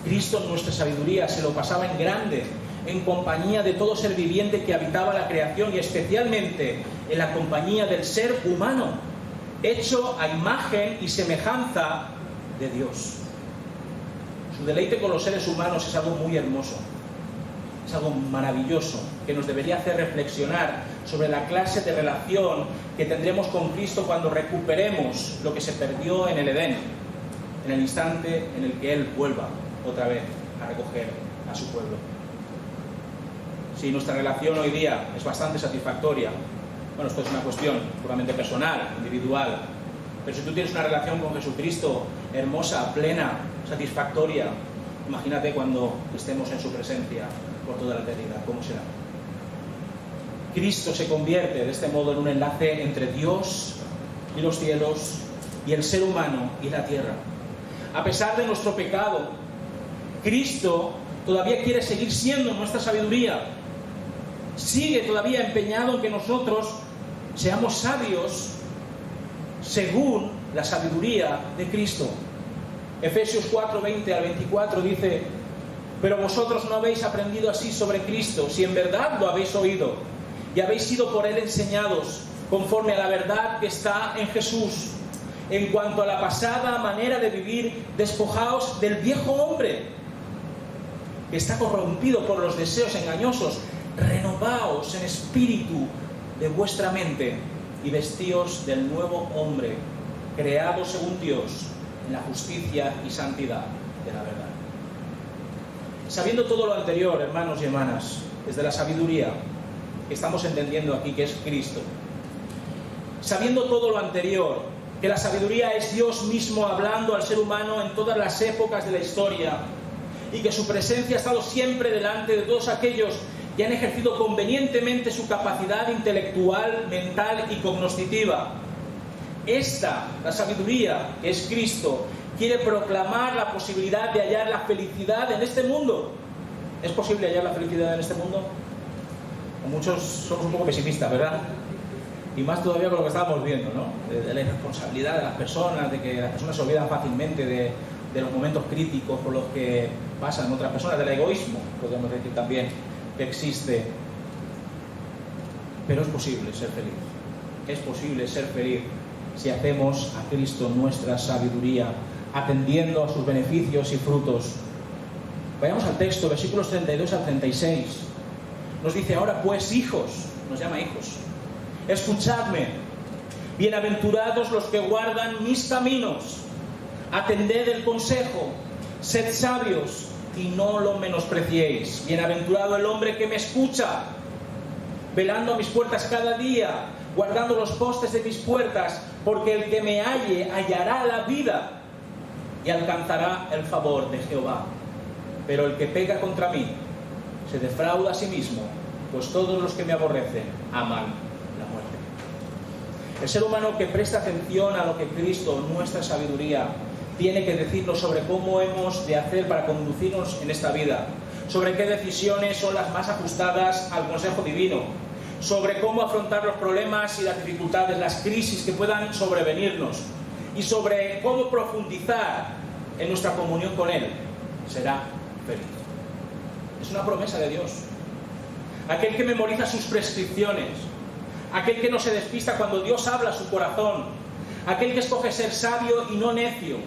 Cristo, en nuestra sabiduría, se lo pasaba en grande, en compañía de todo ser viviente que habitaba la creación y especialmente en la compañía del ser humano, hecho a imagen y semejanza de Dios. Su deleite con los seres humanos es algo muy hermoso, es algo maravilloso, que nos debería hacer reflexionar sobre la clase de relación que tendremos con Cristo cuando recuperemos lo que se perdió en el Edén, en el instante en el que Él vuelva otra vez a recoger a su pueblo. Si nuestra relación hoy día es bastante satisfactoria, bueno, esto es una cuestión puramente personal, individual, pero si tú tienes una relación con Jesucristo hermosa, plena, satisfactoria, imagínate cuando estemos en su presencia por toda la eternidad, ¿cómo será? Cristo se convierte de este modo en un enlace entre Dios y los cielos y el ser humano y la tierra. A pesar de nuestro pecado, Cristo todavía quiere seguir siendo nuestra sabiduría. Sigue todavía empeñado en que nosotros seamos sabios según la sabiduría de Cristo. Efesios 4:20 al 24 dice: pero vosotros no habéis aprendido así sobre Cristo, si en verdad lo habéis oído y habéis sido por Él enseñados, conforme a la verdad que está en Jesús. En cuanto a la pasada manera de vivir, despojaos del viejo hombre, que está corrompido por los deseos engañosos. Renovaos en espíritu de vuestra mente y vestíos del nuevo hombre, creado según Dios, en la justicia y santidad de la verdad. Sabiendo todo lo anterior, hermanos y hermanas, desde la sabiduría que estamos entendiendo aquí, que es Cristo, sabiendo todo lo anterior, que la sabiduría es Dios mismo hablando al ser humano en todas las épocas de la historia y que su presencia ha estado siempre delante de todos aquellos y han ejercido convenientemente su capacidad intelectual, mental y cognoscitiva. Esta, la sabiduría, que es Cristo, quiere proclamar la posibilidad de hallar la felicidad en este mundo. ¿Es posible hallar la felicidad en este mundo? Muchos somos un poco pesimistas, ¿verdad? Y más todavía con lo que estábamos viendo, ¿no? De la irresponsabilidad de las personas, de que las personas se olvidan fácilmente de los momentos críticos por los que pasan otras personas, del egoísmo, podemos decir también, que existe. Pero es posible ser feliz. Es posible ser feliz si hacemos a Cristo nuestra sabiduría, atendiendo a sus beneficios y frutos. Vayamos al texto, versículos 32 al 36. Nos dice: ahora pues, hijos, nos llama hijos, escuchadme, bienaventurados los que guardan mis caminos, atended el consejo, sed sabios y no lo menospreciéis. Bienaventurado el hombre que me escucha, velando a mis puertas cada día, guardando los postes de mis puertas, porque el que me halle hallará la vida y alcanzará el favor de Jehová. Pero el que peca contra mí se defrauda a sí mismo, pues todos los que me aborrecen aman la muerte. El ser humano que presta atención a lo que Cristo, nuestra sabiduría, tiene que decirnos sobre cómo hemos de hacer para conducirnos en esta vida, sobre qué decisiones son las más ajustadas al consejo divino, sobre cómo afrontar los problemas y las dificultades, las crisis que puedan sobrevenirnos, y sobre cómo profundizar en nuestra comunión con Él, será feliz. Es una promesa de Dios. Aquel que memoriza sus prescripciones, aquel que no se despista cuando Dios habla a su corazón, aquel que escoge ser sabio y no necio,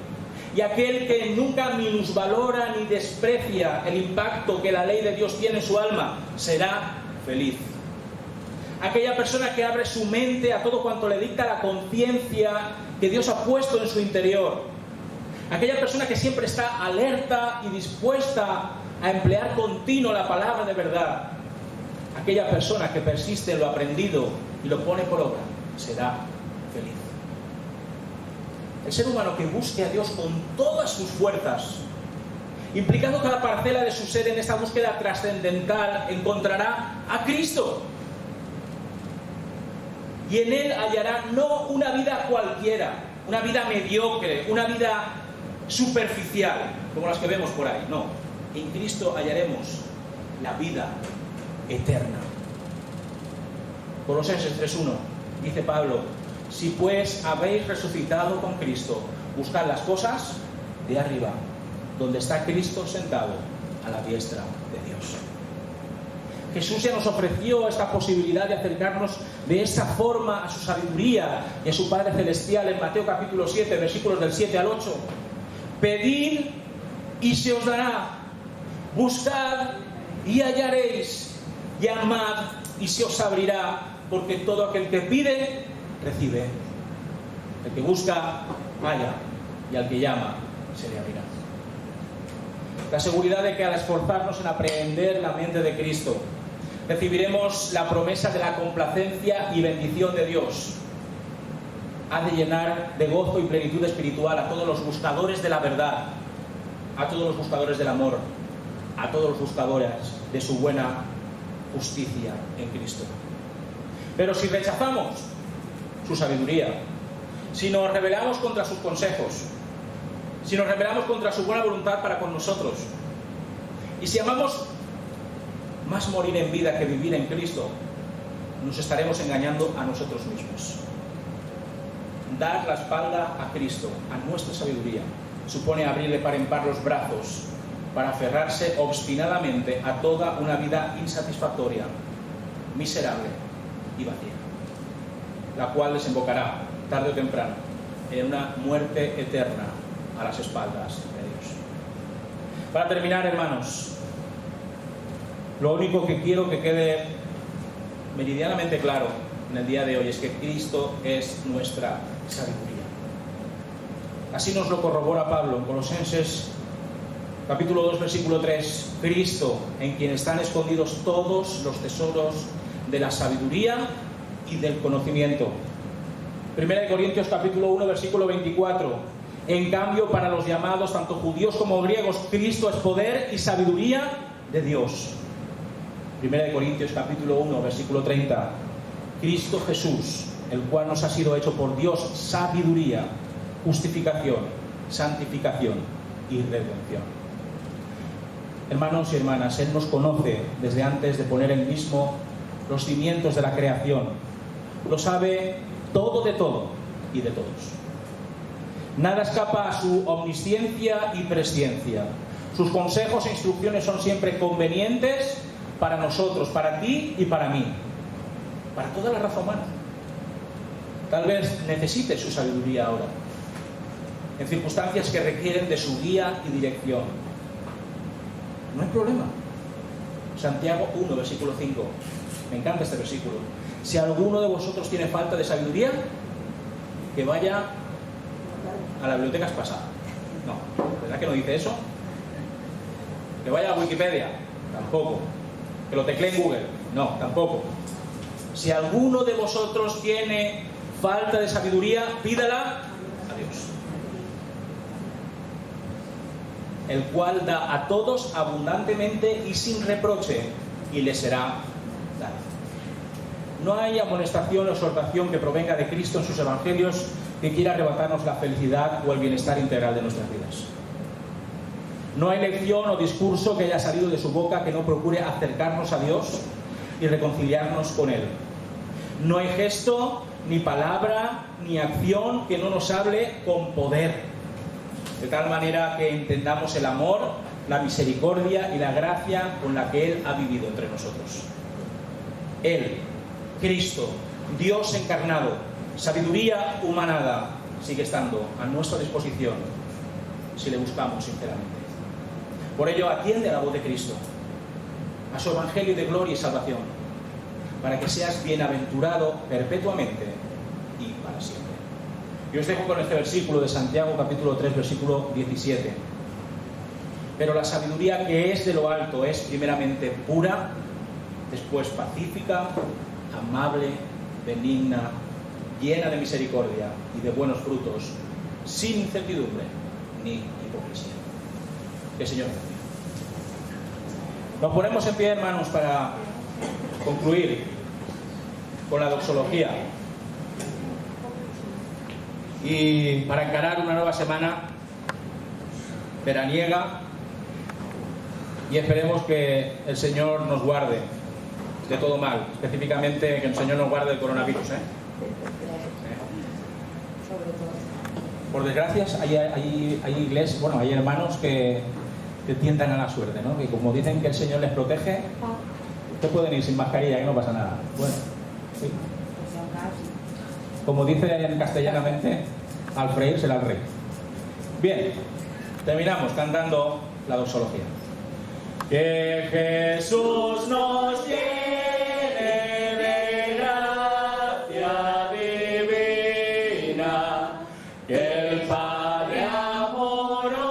y aquel que nunca minusvalora ni desprecia el impacto que la ley de Dios tiene en su alma, será feliz. Aquella persona que abre su mente a todo cuanto le dicta la conciencia que Dios ha puesto en su interior. Aquella persona que siempre está alerta y dispuesta a emplear continuo la palabra de verdad. Aquella persona que persiste en lo aprendido y lo pone por obra, será feliz. El ser humano que busque a Dios con todas sus fuerzas, implicando cada parcela de su ser en esta búsqueda trascendental, encontrará a Cristo. Y en Él hallará no una vida cualquiera, una vida mediocre, una vida superficial, como las que vemos por ahí, no. En Cristo hallaremos la vida eterna. Colosenses 3:1 dice Pablo: si pues habéis resucitado con Cristo, buscad las cosas de arriba, donde está Cristo sentado a la diestra de Dios. Jesús ya nos ofreció esta posibilidad de acercarnos de esta forma a su sabiduría y a su Padre Celestial en Mateo capítulo 7, versículos del 7 al 8. Pedid y se os dará, buscad y hallaréis, llamad y se os abrirá, porque todo aquel que pide, recibe. El que busca, halla, y al que llama, se le abrirá. La seguridad de que al esforzarnos en aprehender la mente de Cristo, recibiremos la promesa de la complacencia y bendición de Dios. Ha de llenar de gozo y plenitud espiritual a todos los buscadores de la verdad, a todos los buscadores del amor, a todos los buscadores de su buena justicia en Cristo. Pero si rechazamos su sabiduría, si nos rebelamos contra sus consejos, si nos rebelamos contra su buena voluntad para con nosotros, y si amamos más morir en vida que vivir en Cristo, nos estaremos engañando a nosotros mismos. Dar la espalda a Cristo, a nuestra sabiduría, supone abrirle par en par los brazos para aferrarse obstinadamente a toda una vida insatisfactoria, miserable y vacía, la cual desembocará, tarde o temprano, en una muerte eterna a las espaldas de Dios. Para terminar, hermanos, lo único que quiero que quede meridianamente claro en el día de hoy es que Cristo es nuestra sabiduría. Así nos lo corrobora Pablo en Colosenses capítulo 2, versículo 3. Cristo, en quien están escondidos todos los tesoros de la sabiduría y del conocimiento. 1 Corintios capítulo 1, versículo 24. En cambio, para los llamados, tanto judíos como griegos, Cristo es poder y sabiduría de Dios. 1 Corintios capítulo 1, versículo 30. Cristo Jesús, el cual nos ha sido hecho por Dios sabiduría, justificación, santificación y redención. Hermanos y hermanas, Él nos conoce desde antes de poner Él mismo los cimientos de la creación. Lo sabe todo de todo y de todos. Nada escapa a su omnisciencia y presciencia. Sus consejos e instrucciones son siempre convenientes para nosotros, para ti y para mí, para toda la raza humana. Tal vez necesite su sabiduría ahora, en circunstancias que requieren de su guía y dirección. No hay problema. Santiago 1, versículo 5. Me encanta este versículo. Si alguno de vosotros tiene falta de sabiduría, que vaya a la biblioteca pasada. No, ¿verdad que no dice eso? Que vaya a Wikipedia. Tampoco. Que lo teclee en Google. No, tampoco. Si alguno de vosotros tiene falta de sabiduría, pídala a Dios, el cual da a todos abundantemente y sin reproche, y le será dado. No hay amonestación o exhortación que provenga de Cristo en sus evangelios que quiera arrebatarnos la felicidad o el bienestar integral de nuestras vidas. No hay lección o discurso que haya salido de su boca que no procure acercarnos a Dios y reconciliarnos con Él. No hay gesto, ni palabra, ni acción que no nos hable con poder, de tal manera que entendamos el amor, la misericordia y la gracia con la que Él ha vivido entre nosotros. Él, Cristo, Dios encarnado, sabiduría humanada, sigue estando a nuestra disposición si le buscamos sinceramente. Por ello, atiende a la voz de Cristo, a su evangelio de gloria y salvación, para que seas bienaventurado perpetuamente y para siempre. Yo os dejo con este versículo de Santiago capítulo 3, versículo 17. Pero la sabiduría que es de lo alto es primeramente pura, después pacífica, amable, benigna, llena de misericordia y de buenos frutos, sin incertidumbre ni hipocresía. Que el Señor bendiga. Nos ponemos en pie, hermanos, para concluir con la doxología y para encarar una nueva semana veraniega, y esperemos que el Señor nos guarde de todo mal, específicamente que el Señor nos guarde del coronavirus, Por desgracia hay iglesias, bueno, hay hermanos que tientan a la suerte, ¿no? Que como dicen que el Señor les protege, ustedes pueden ir sin mascarilla, que no pasa nada. Bueno, sí. Como dicen castellanamente, al freír será el rey. Bien, terminamos cantando la doxología. Que Jesús nos llene de gracia divina, que el Padre amoroso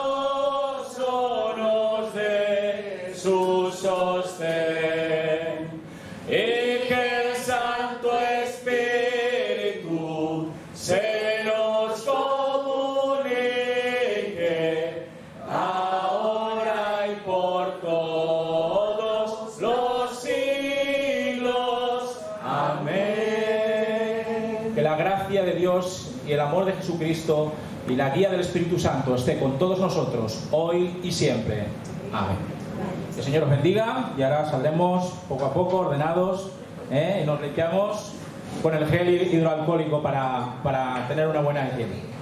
nos dé su sostén, y que el Santo Espíritu se nos comunique ahora y por todos los siglos. Amén. Que la gracia de Dios y el amor de Jesucristo y la guía del Espíritu Santo esté con todos nosotros, hoy y siempre. Amén. Que el Señor os bendiga, y ahora saldremos poco a poco, ordenados, y nos limpiamos con el gel hidroalcohólico para tener una buena higiene.